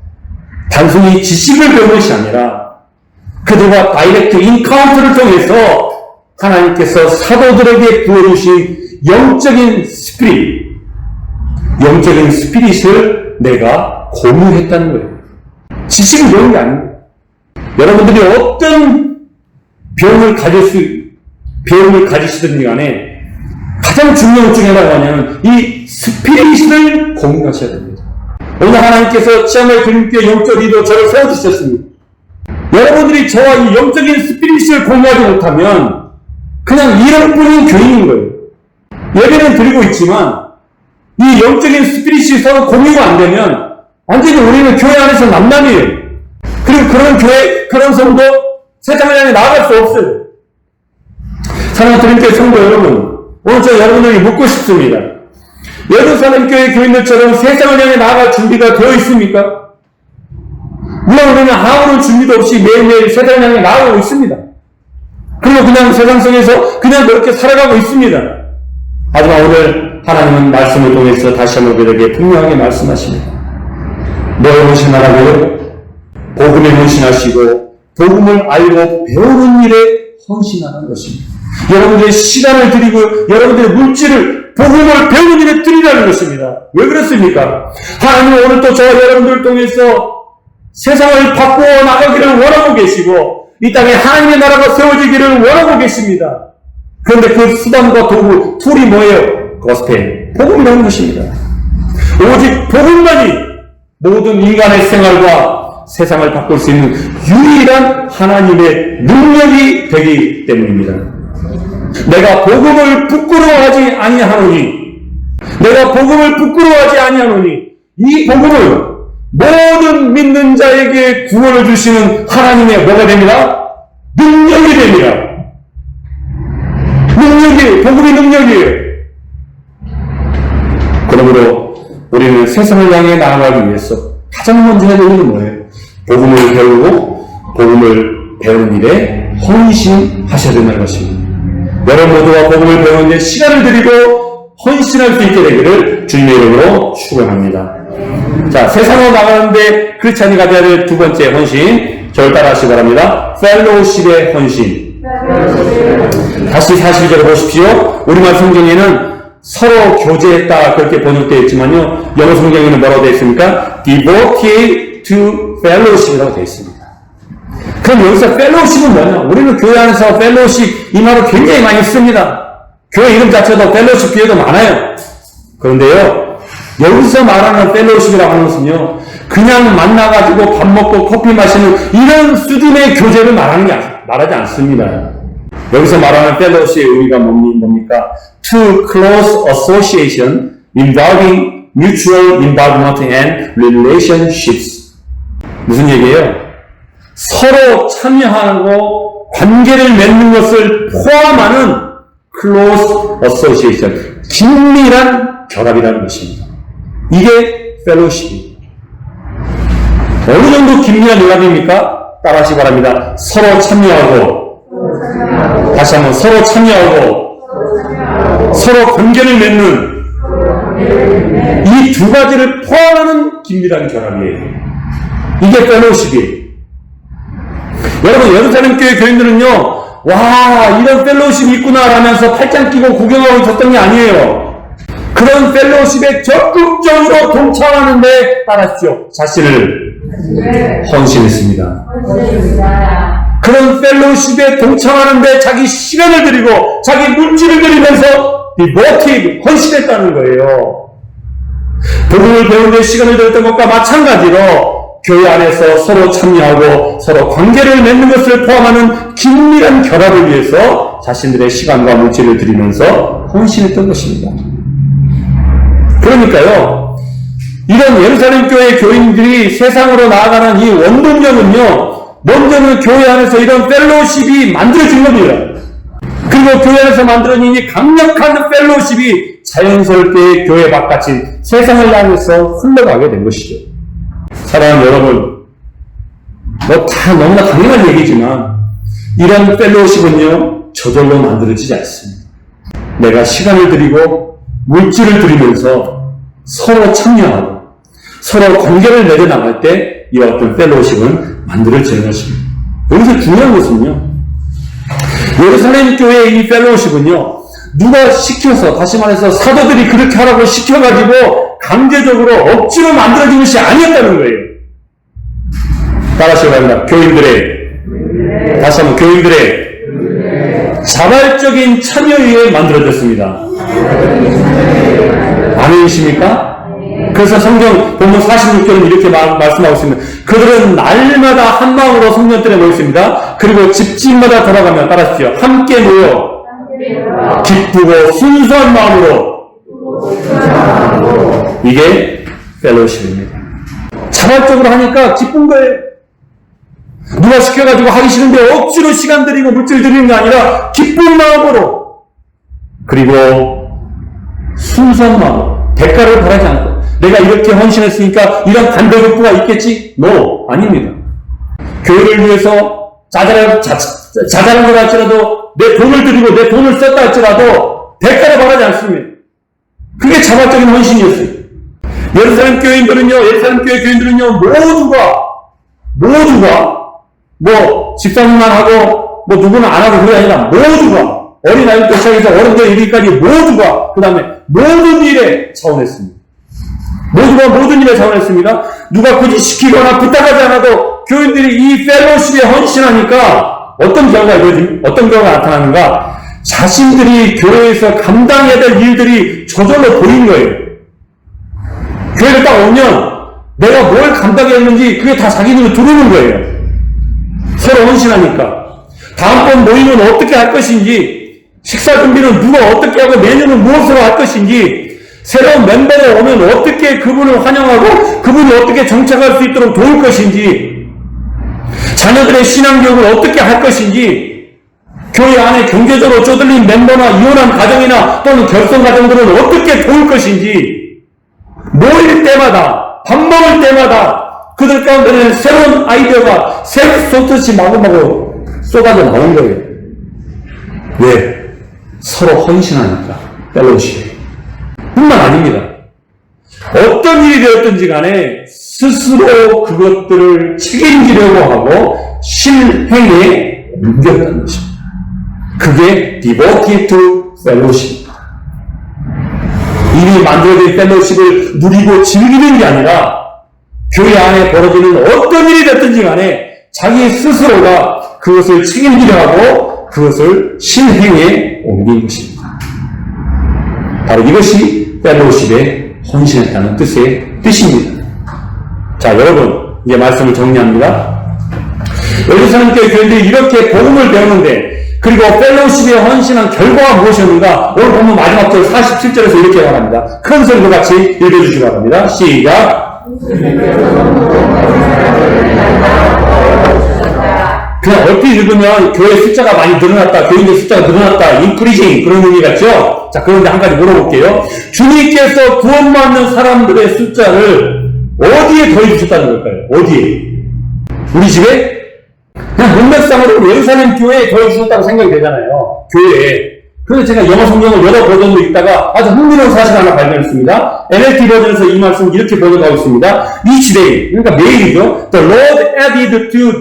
Speaker 5: 단순히 지식을 배우는 것이 아니라 그들과 다이렉트 인카운트를 통해서 하나님께서 사도들에게 부어주신 영적인 스피릿을 내가 공유했다는 거예요. 지식을 배운 게 아닙니다. 여러분들이 어떤 배움을 가지시든지 간에 가장 중요한 것 중에 하나가 뭐냐면 이 스피릿을 공유하셔야 됩니다. 오늘 하나님께서 치앙마이 드림교회 영적 리더 저를 세워주셨습니다. 여러분들이 저와 이 영적인 스피릿을 공유하지 못하면 그냥 이름뿐인 교인인 거예요. 예배는 드리고 있지만 이 영적인 스피릿이 서로 공유가 안 되면 완전히 우리는 교회 안에서 남남이에요. 그리고 그런 성도 세상을 향해 나아갈 수 없어요. 사랑하는 드림교회 성도 여러분, 오늘 저 여러분들이 묻고 싶습니다. 예루살렘 교회 교인들처럼 세상을 향해 나아갈 준비가 되어 있습니까? 물론 우리는 아무런 준비도 없이 매일매일 세상을 향해 나아가고 있습니다. 그리고 그냥 세상 속에서 그냥 그렇게 살아가고 있습니다. 하지만 오늘 하나님은 말씀을 통해서 다시 한번 우리에게 분명하게 말씀하십니다. 뭐에 헌신하라고요? 복음에 헌신하시고 복음을 알고 배우는 일에 헌신하는 것입니다. 여러분들의 시간을 드리고 여러분들의 물질을 복음을 배우는 일에 드리라는 것입니다. 왜 그렇습니까? 하나님은 오늘 또 저와 여러분들을 통해서 세상을 바꾸어 나가기를 원하고 계시고 이 땅에 하나님의 나라가 세워지기를 원하고 계십니다. 그런데 그 수단과 도구, 툴이 뭐예요? 고스펠, 복음이라는 것입니다. 오직 복음만이 모든 인간의 생활과 세상을 바꿀 수 있는 유일한 하나님의 능력이 되기 때문입니다. 내가 복음을 부끄러워하지 아니하노니 이 복음을 모든 믿는 자에게 구원을 주시는 하나님의 뭐가 됩니다? 능력이 됩니다. 복음이 능력이에요. 그러므로 우리는 세상을 향해 나아가기 위해서 가장 먼저 해야 될 일은 뭐예요? 복음을 배우고 복음을 배우는 일에 헌신하셔야 된다는 것입니다. 여러분 모두가 복음을 배우는 데 시간을 들이고 헌신할 수 있게 되기를 주님의 이름으로 축원합니다. 자, 세상으로 나가는데 크리스찬이 가져야 될 두 번째 헌신, 저를 따라하시기 바랍니다. 펠로우십의 헌신. 다시 42절 보십시오. 우리말 성경에는 서로 교제했다 그렇게 번역되어 있지만요, 영어 성경에는 뭐라고 되어 있습니까? Devoted to fellowship이라고 되어 있습니다. 그럼 여기서 펠로우십은 뭐냐? 우리는 교회 안에서 펠로우십 이 말을 굉장히 많이 씁니다. 교회 이름 자체도 펠로우십 교회도 많아요. 그런데요, 여기서 말하는 펠로우십이라고 하는 것은요, 그냥 만나가지고 밥 먹고 커피 마시는 이런 수준의 교제를 말하지 않습니다. 여기서 말하는 펠로우십의 의미가 뭡니까? To close association involving mutual involvement and relationships. 무슨 얘기예요? 서로 참여하고 관계를 맺는 것을 포함하는 close association, 긴밀한 결합이라는 것입니다. 이게 펠로우십입니다. 어느 정도 긴밀한 결합입니까? 따라하시기 바랍니다. 서로 참여하고, 다시 한번 서로 참여하고, 서로 관계를 맺는 이 두 가지를 포함하는 긴밀한 결합이에요. 이게 펠로우십이에요. 여러분, 예루살렘 교회 교인들은요, 와, 이런 펠로우십이 있구나 라면서 팔짱 끼고 구경하고 있었던 게 아니에요. 그런 펠로우십에 적극적으로 동참하는데 따라하십시오. 자신을 헌신했습니다. 그런 펠로우십에 동참하는데 자기 시간을 들이고 자기 물질을 들이면서 devoted, 헌신했다는 거예요. 복음을 배우는 데 시간을 들였던 것과 마찬가지로 교회 안에서 서로 참여하고 서로 관계를 맺는 것을 포함하는 긴밀한 결합을 위해서 자신들의 시간과 물질을 들이면서 헌신했던 것입니다. 그러니까요, 이런 예루살렘 교회 교인들이 세상으로 나아가는 이 원동력은요, 먼저는 교회 안에서 이런 펠로우십이 만들어진 겁니다. 그리고 교회 안에서 만들어진 이 강력한 펠로우십이 자연스럽게 교회 바깥인 세상을 향해서 흘러가게 된 것이죠. 사랑하는 여러분, 다 너무나 당연한 얘기지만 이런 펠로우십은요, 저절로 만들어지지 않습니다. 내가 시간을 들이고 물질을 들이면서 서로 참여하고 서로 관계를 맺어나갈 때 이와 같은 펠로우십은 만들어지는 것입니다. 여기서 중요한 것은요, 예루살렘 교회의 이 펠로우십은요, 누가 시켜서, 다시 말해서 사도들이 그렇게 하라고 시켜가지고 강제적으로 억지로 만들어진 것이 아니었다는 거예요. 따라하시기 바랍니다. 교인들의, 다시 한번 교인들의 자발적인 참여에 의해 만들어졌습니다. 아멘이십니까? 그래서 성경 본문 46절은 이렇게 말씀하고 있습니다. 그들은 날마다 한 마음으로 성전뜰에 모였습니다. 그리고 집집마다 돌아가며, 따라하십시오, 함께 모여 기쁘고 순수한 마음으로. 이게 펠로우십입니다. 자발적으로 하니까 기쁜 거예요. 누가 시켜가지고 하기 싫은데 억지로 시간 들이고 물질 들이는 게 아니라 기쁜 마음으로, 그리고 순수한 마음으로, 대가를 바라지 않고 내가 이렇게 헌신했으니까 이런 간대급부가 있겠지? No, 아닙니다. 교회를 위해서 자잘한 걸 할지라도, 내 돈을 들이고 내 돈을 썼다 할지라도 대가를 바라지 않습니다. 그게 자발적인 헌신이었어요. 예루살렘 교회 교인들은요, 모두가 뭐 집사님만 하고 뭐 누구는 안 하고 그게 아니라 모두가, 어린아이부터 시작해서 어른들 이르기까지 모두가, 그 다음에 모든 일에 차원했습니다. 모두가 모든 일에 차원했습니다. 누가 굳이 시키거나 부탁하지 않아도 교인들이 이 펠로우십에 헌신하니까 어떤 경우가 나타나는가? 자신들이 교회에서 감당해야 될 일들이 저절로 보이는 거예요. 교회를 딱 오면 내가 뭘 감당해야 했는지 그게 다 자기 눈에 들어오는 거예요. 서로 헌신하니까. 다음번 모임은 어떻게 할 것인지, 식사 준비는 누가 어떻게 하고 메뉴는 무엇으로 할 것인지, 새로운 멤버가 오면 어떻게 그분을 환영하고 그분이 어떻게 정착할 수 있도록 도울 것인지, 자녀들의 신앙교육을 어떻게 할 것인지, 교회 안에 경제적으로 쪼들린 멤버나 이혼한 가정이나 또는 결손 가정들은 어떻게 도울 것인지, 모일 때마다, 밥 먹을 때마다 그들 가운데는 새로운 아이디어가 새로 쏟듯이 마구마구 쏟아져 나온 거예요. 왜? 서로 헌신하니까. 펠로우십 뿐만 아닙니다. 어떤 일이 되었든지 간에 스스로 그것들을 책임지려고 하고 실행에 옮겼다는 것입니다. 그게 devoted to fellowship. 이미 만들어진 펠로우십을 누리고 즐기는 게 아니라 교회 안에 벌어지는 어떤 일이 됐든지 간에 자기 스스로가 그것을 책임지려 하고 그것을 실행에 옮긴 것입니다. 바로 이것이 펠로우십에 헌신했다는 뜻입니다. 자, 여러분, 이제 말씀을 정리합니다. 예루살렘 교회 교인들이 이렇게 복음을 배우는데, 그리고 펠로우십에 헌신한 결과가 무엇이었는가? 오늘 본문 마지막 절 47절에서 이렇게 말합니다. 큰 소리로 같이 읽어주시기 바랍니다. 시작. 그냥 얼핏 읽으면 교회 숫자가 많이 늘어났다, 교인들 숫자가 늘어났다, 인크리징, 그런 의미 같죠? 자, 그런데 한 가지 물어볼게요. 주님께서 구원받는 사람들의 숫자를 어디에 더해주셨다는 걸까요? 어디에? 우리 집에? 그냥 문맥상으로 예루살렘 교회에 더해주셨다고 생각이 되잖아요. 교회에. 그런데 제가 영어 성경을 여러 버전으로 읽다가 아주 흥미로운 사실 하나 발견했습니다. NLT 버전에서 이 말씀 이렇게 번역하고 있습니다. Each day, 그러니까 매일이죠. The Lord added to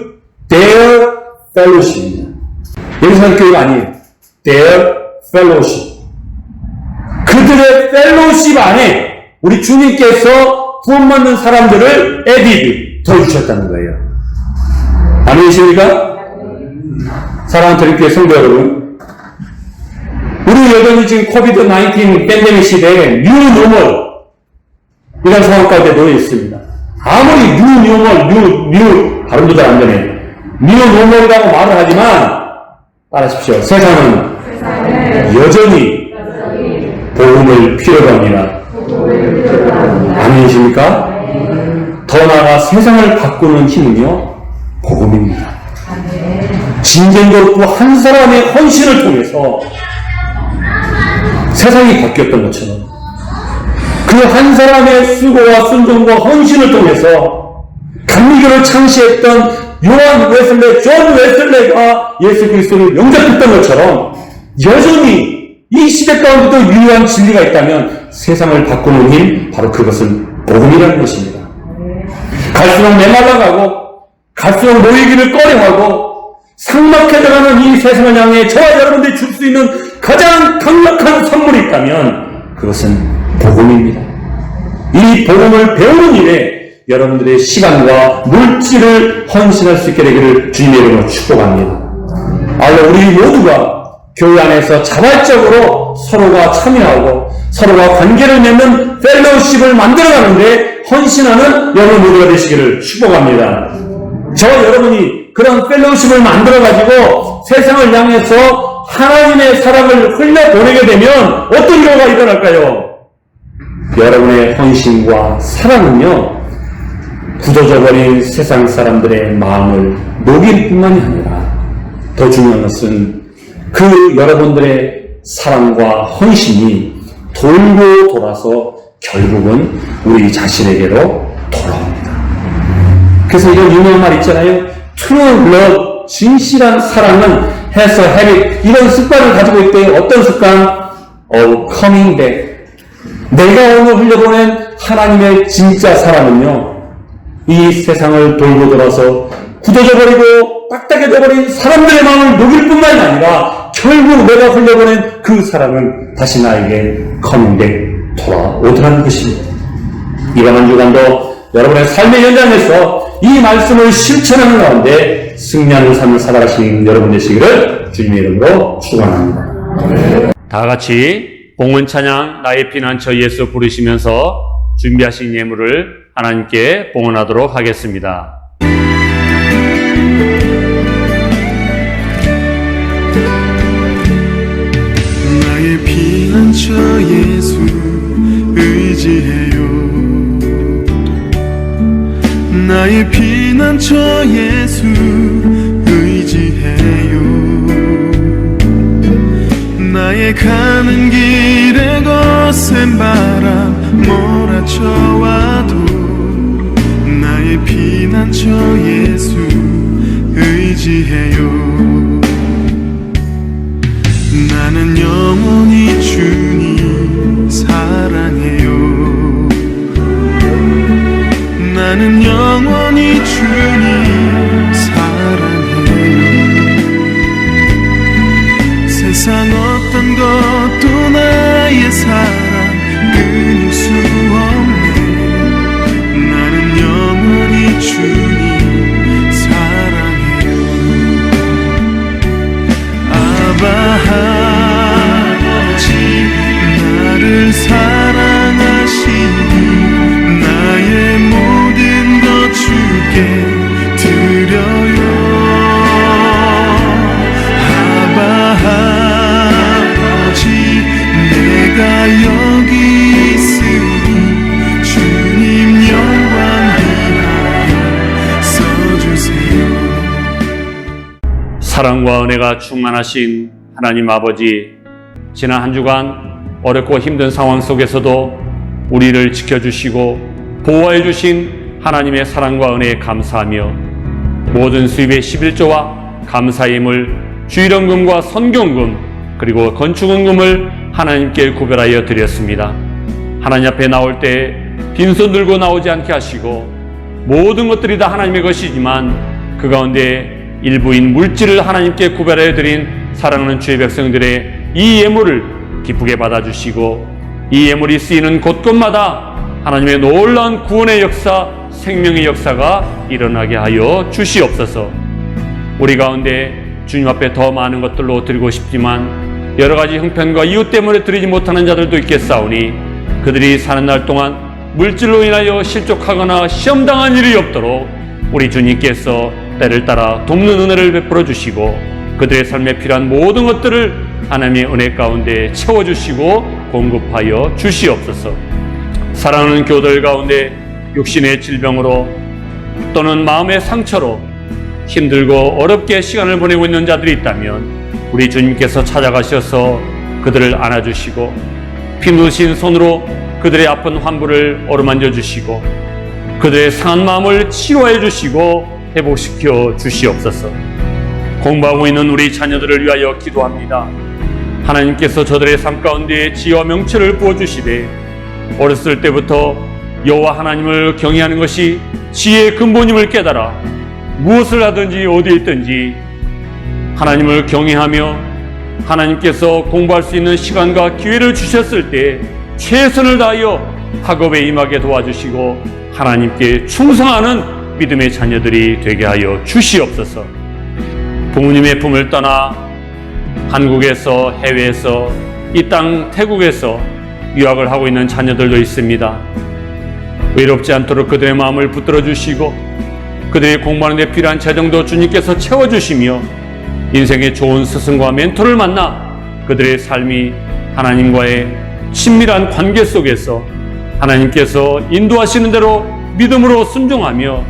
Speaker 5: their fellowship. 예루살렘 교회가 아니에요. Their fellowship. 그들의 펠로우십 안에 우리 주님께서 구원받는 사람들을 added, 더해주셨다는 거예요. 아멘이십니까? 사랑하는 드림교회 성도 여러분, 우리 여전히 지금 코비드-19 팬데믹 시대에 뉴노멀 이런 상황 가운데 놓여 있습니다. 아무리 뉴 발음도 잘 안 되네. 뉴노멀이라고 말을 하지만 따라하십시오. 세상은 여전히 복음을 필요로 합니다. 아멘이십니까? 더 나아가 세상을 바꾸는 힘은요, 복음입니다. 진정도 없고 한 사람의 헌신을 통해서 세상이 바뀌었던 것처럼 그 한 사람의 수고와 순종과 헌신을 통해서 감리교를 창시했던 요한 웨슬레, 존 웨슬레가 예수 그리스도를 영접했던 것처럼 여전히 이 시대 가운데도 유효한 진리가 있다면 세상을 바꾸는 힘, 바로 그것은 복음이라는 것입니다. 갈수록 메말라가고 갈수록 모이기를 꺼려하고 삭막해져가는 이 세상을 향해 저와 여러분들이 줄 수 있는 가장 강력한 선물이 있다면 그것은 복음입니다. 이 복음을 배우는 일에 여러분들의 시간과 물질을 헌신할 수 있게 되기를 주님의 이름으로 축복합니다. 아울러 우리 모두가 교회 안에서 자발적으로 서로가 참여하고 서로가 관계를 맺는 펠로우십을 만들어가는데 헌신하는 여러분 모두가 되시기를 축복합니다. 저와 여러분이 그런 펠로우십을 만들어가지고 세상을 향해서 하나님의 사랑을 흘려보내게 되면 어떤 경우가 일어날까요? 여러분의 헌신과 사랑은요, 굳어져버린 세상 사람들의 마음을 녹일 뿐만이 아니라 더 중요한 것은 그 여러분들의 사랑과 헌신이 돌고 돌아서 결국은 우리 자신에게로 돌아옵니다. 그래서 이런 유명한 말 있잖아요. True love, 진실한 사랑은 has a habit. 이런 습관을 가지고 있대. 어떤 습관? Of coming back. 내가 오늘 흘려보낸 하나님의 진짜 사랑은요, 이 세상을 돌고 돌아서 굳어져버리고 딱딱해져버린 사람들의 마음을 녹일 뿐만이 아니라 결국 내가 흘려보낸 그 사랑은 다시 나에게 커밍백 돌아오더라는 것입니다. 이번 한 주간도 여러분의 삶의 현장에서 이 말씀을 실천하는 가운데 승리하는 삶을 살아가시는 여러분 되시기를 주님의 이름으로 축원합니다.
Speaker 1: 다 같이 봉헌 찬양 나의 피난처 예수 부르시면서 준비하신 예물을 하나님께 봉헌하도록 하겠습니다.
Speaker 2: 나의 피난처 예수 의지해요. 나의 피난처 예수 의지해요. 나의 가는 길에 거센 바람 몰아쳐와도 나의 피난처 예수 의지해요. 나는 영원히 주님 사랑해요. 나는 영원히 주님 사랑해요. 세상 어떤 것도 나의 사랑 끊을 수 없네. 나는 영원히 주님 사랑해요. 아바 아버지 나를 사랑하시니 나의 모든 것 주께 드려요. 내가 여기 있으니 주님 영광 위하여 써주세요.
Speaker 1: 사랑과 은혜가 충만하신 하나님 아버지, 지난 한 주간 어렵고 힘든 상황 속에서도 우리를 지켜주시고 보호해 주신 하나님의 사랑과 은혜에 감사하며 모든 수입의 11조와 감사의 힘을 주일원금과 선경금 그리고 건축원금을 하나님께 구별하여 드렸습니다. 하나님 앞에 나올 때 빈손 들고 나오지 않게 하시고 모든 것들이 다 하나님의 것이지만 그 가운데 일부인 물질을 하나님께 구별하여 드린 사랑하는 주의 백성들의 이 예물을 기쁘게 받아주시고 이 예물이 쓰이는 곳곳마다 하나님의 놀라운 구원의 역사, 생명의 역사가 일어나게 하여 주시옵소서. 우리 가운데 주님 앞에 더 많은 것들로 드리고 싶지만 여러 가지 형편과 이유 때문에 드리지 못하는 자들도 있겠사오니 그들이 사는 날 동안 물질로 인하여 실족하거나 시험당한 일이 없도록 우리 주님께서 때를 따라 돕는 은혜를 베풀어 주시고 그들의 삶에 필요한 모든 것들을 하나님의 은혜 가운데 채워주시고 공급하여 주시옵소서. 사랑하는 교들 가운데 육신의 질병으로 또는 마음의 상처로 힘들고 어렵게 시간을 보내고 있는 자들이 있다면 우리 주님께서 찾아가셔서 그들을 안아주시고 피누신 손으로 그들의 아픈 환부를 어루만져 주시고 그들의 상한 마음을 치료해 주시고 회복시켜 주시옵소서. 공부하고 있는 우리 자녀들을 위하여 기도합니다. 하나님께서 저들의 삶 가운데 지혜와 명철을 부어주시되 어렸을 때부터 여호와 하나님을 경외하는 것이 지혜의 근본임을 깨달아 무엇을 하든지 어디에 있든지 하나님을 경외하며 하나님께서 공부할 수 있는 시간과 기회를 주셨을 때 최선을 다하여 학업에 임하게 도와주시고 하나님께 충성하는 믿음의 자녀들이 되게 하여 주시옵소서. 부모님의 품을 떠나 한국에서, 해외에서, 이 땅 태국에서 유학을 하고 있는 자녀들도 있습니다. 외롭지 않도록 그들의 마음을 붙들어 주시고 그들이 공부하는 데 필요한 재정도 주님께서 채워주시며 인생의 좋은 스승과 멘토를 만나 그들의 삶이 하나님과의 친밀한 관계 속에서 하나님께서 인도하시는 대로 믿음으로 순종하며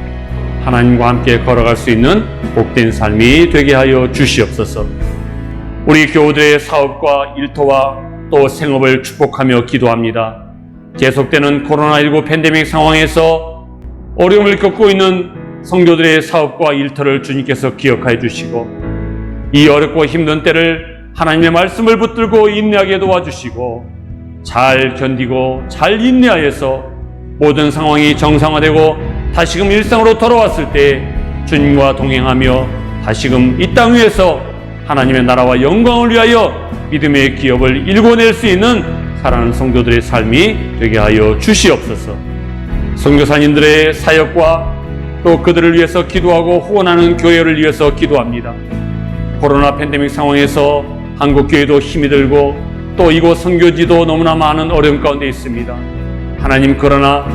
Speaker 1: 하나님과 함께 걸어갈 수 있는 복된 삶이 되게 하여 주시옵소서. 우리 교우들의 사업과 일터와 또 생업을 축복하며 기도합니다. 계속되는 코로나19 팬데믹 상황에서 어려움을 겪고 있는 성도들의 사업과 일터를 주님께서 기억하여 주시고 이 어렵고 힘든 때를 하나님의 말씀을 붙들고 인내하게 도와주시고 잘 견디고 잘 인내하여서 모든 상황이 정상화되고 다시금 일상으로 돌아왔을 때 주님과 동행하며 다시금 이 땅 위에서 하나님의 나라와 영광을 위하여 믿음의 기업을 일궈낼 수 있는 사랑하는 성도들의 삶이 되게 하여 주시옵소서. 선교사님들의 사역과 또 그들을 위해서 기도하고 후원하는 교회를 위해서 기도합니다. 코로나 팬데믹 상황에서 한국교회도 힘이 들고 또 이곳 선교지도 너무나 많은 어려움 가운데 있습니다. 하나님, 그러나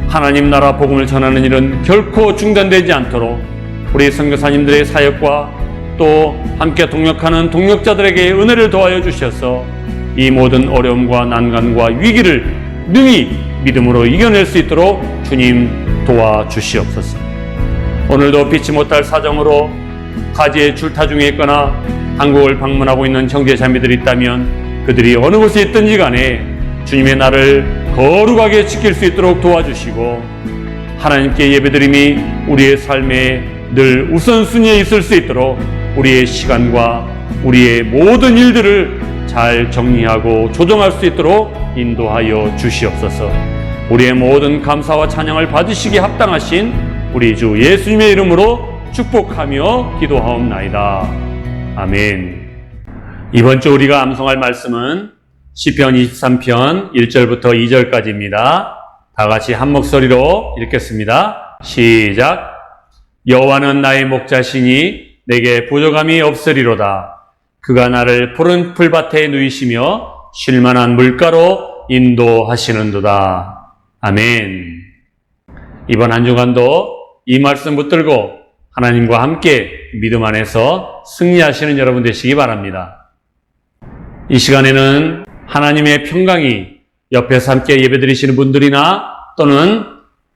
Speaker 1: 하나님 나라 복음을 전하는 일은 결코 중단되지 않도록 우리 선교사님들의 사역과 또 함께 동역하는 동역자들에게 은혜를 더하여 주셔서 이 모든 어려움과 난관과 위기를 능히 믿음으로 이겨낼 수 있도록 주님 도와주시옵소서. 오늘도 피치 못할 사정으로 가지의 줄타 중에 있거나 한국을 방문하고 있는 형제 자매들이 있다면 그들이 어느 곳에 있든지 간에 주님의 날을 거룩하게 지킬 수 있도록 도와주시고 하나님께 예배드림이 우리의 삶에 늘 우선순위에 있을 수 있도록 우리의 시간과 우리의 모든 일들을 잘 정리하고 조정할 수 있도록 인도하여 주시옵소서. 우리의 모든 감사와 찬양을 받으시기에 합당하신 우리 주 예수님의 이름으로 축복하며 기도하옵나이다. 아멘. 이번 주 우리가 암송할 말씀은 시편 23편 1절부터 2절까지입니다. 다 같이 한 목소리로 읽겠습니다. 시작. 여호와는 나의 목자시니 내게 부족함이 없으리로다. 그가 나를 푸른 풀밭에 누이시며 쉴만한 물가로 인도하시는도다. 아멘. 이번 한 주간도 이 말씀 붙들고 하나님과 함께 믿음 안에서 승리하시는 여러분 되시기 바랍니다. 이 시간에는 하나님의 평강이 옆에서 함께 예배드리시는 분들이나 또는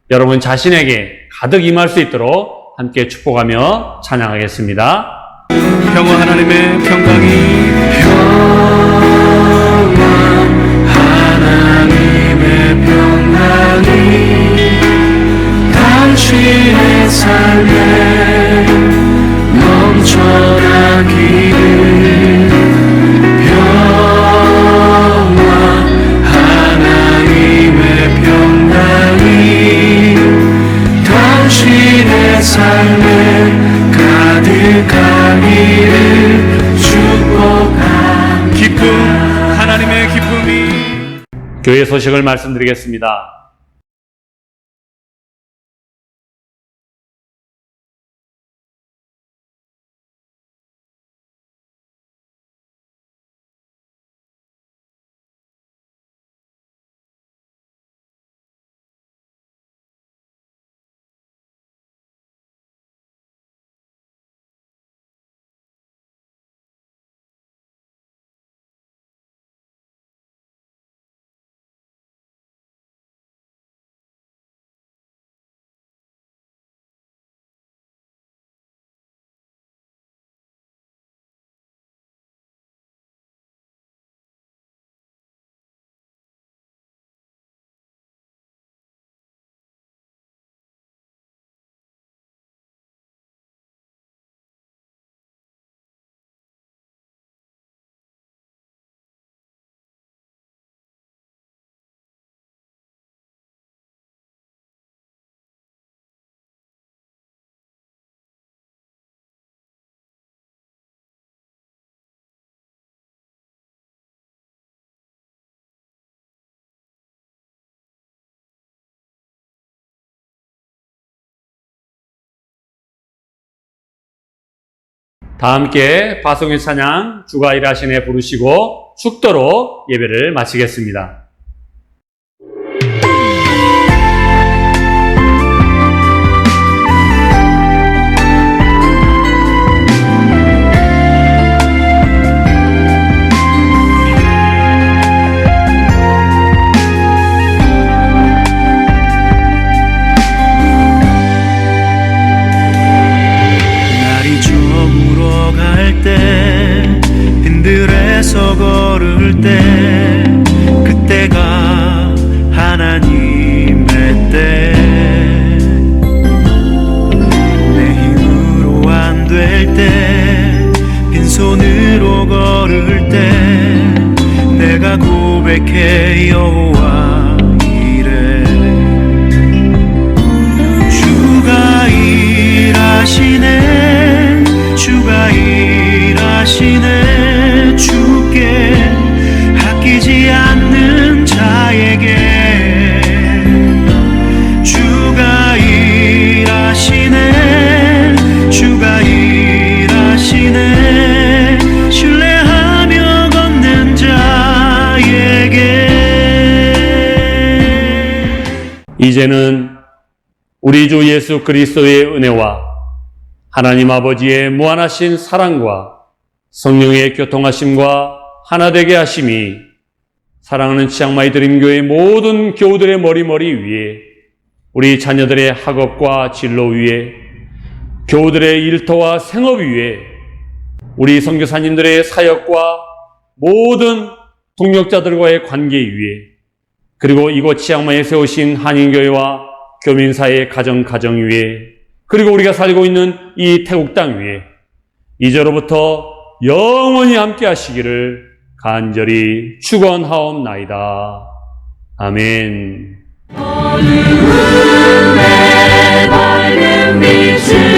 Speaker 1: 여러분 자신에게 가득 임할 수 있도록 함께 축복하며 찬양하겠습니다.
Speaker 2: 평화 하나님의 평강이 하나님의 평강이 당신의 삶에 넘쳐나기를 평화 하나님의 평강이 당신의 삶에 가득하기를 축복합니다. 기쁨 하나님의 기쁨이
Speaker 1: 교회 소식을 말씀드리겠습니다. 다 함께 바송의 찬양 주가 일하시네 부르시고 축도로 예배를 마치겠습니다.
Speaker 2: 날이 저물어 갈 때 빈들에서 걸을 때 그때가 하나님의 때 내 힘으로 안 될 때 빈손으로 걸을 때 내가 고백해 여호와 이래 주가 일하시네 주가 일하시네 주께 아끼지 않는 자에게 주가 일하시네 주가 일하시네 신뢰하며 걷는 자에게
Speaker 1: 이제는 우리 주 예수 그리스도의 은혜와 하나님 아버지의 무한하신 사랑과 성령의 교통하심과 하나되게 하심이 사랑하는 치앙마이 드림교회 모든 교우들의 머리머리 위에 우리 자녀들의 학업과 진로 위에 교우들의 일터와 생업 위에 우리 선교사님들의 사역과 모든 동역자들과의 관계 위에 그리고 이곳 치앙마이에 세우신 한인교회와 교민사의 가정 위에 그리고 우리가 살고 있는 이 태국 땅 위에 이제로부터 영원히 함께 하시기를 간절히 축원하옵나이다. 아멘.
Speaker 3: 어두움에 밝은 빛을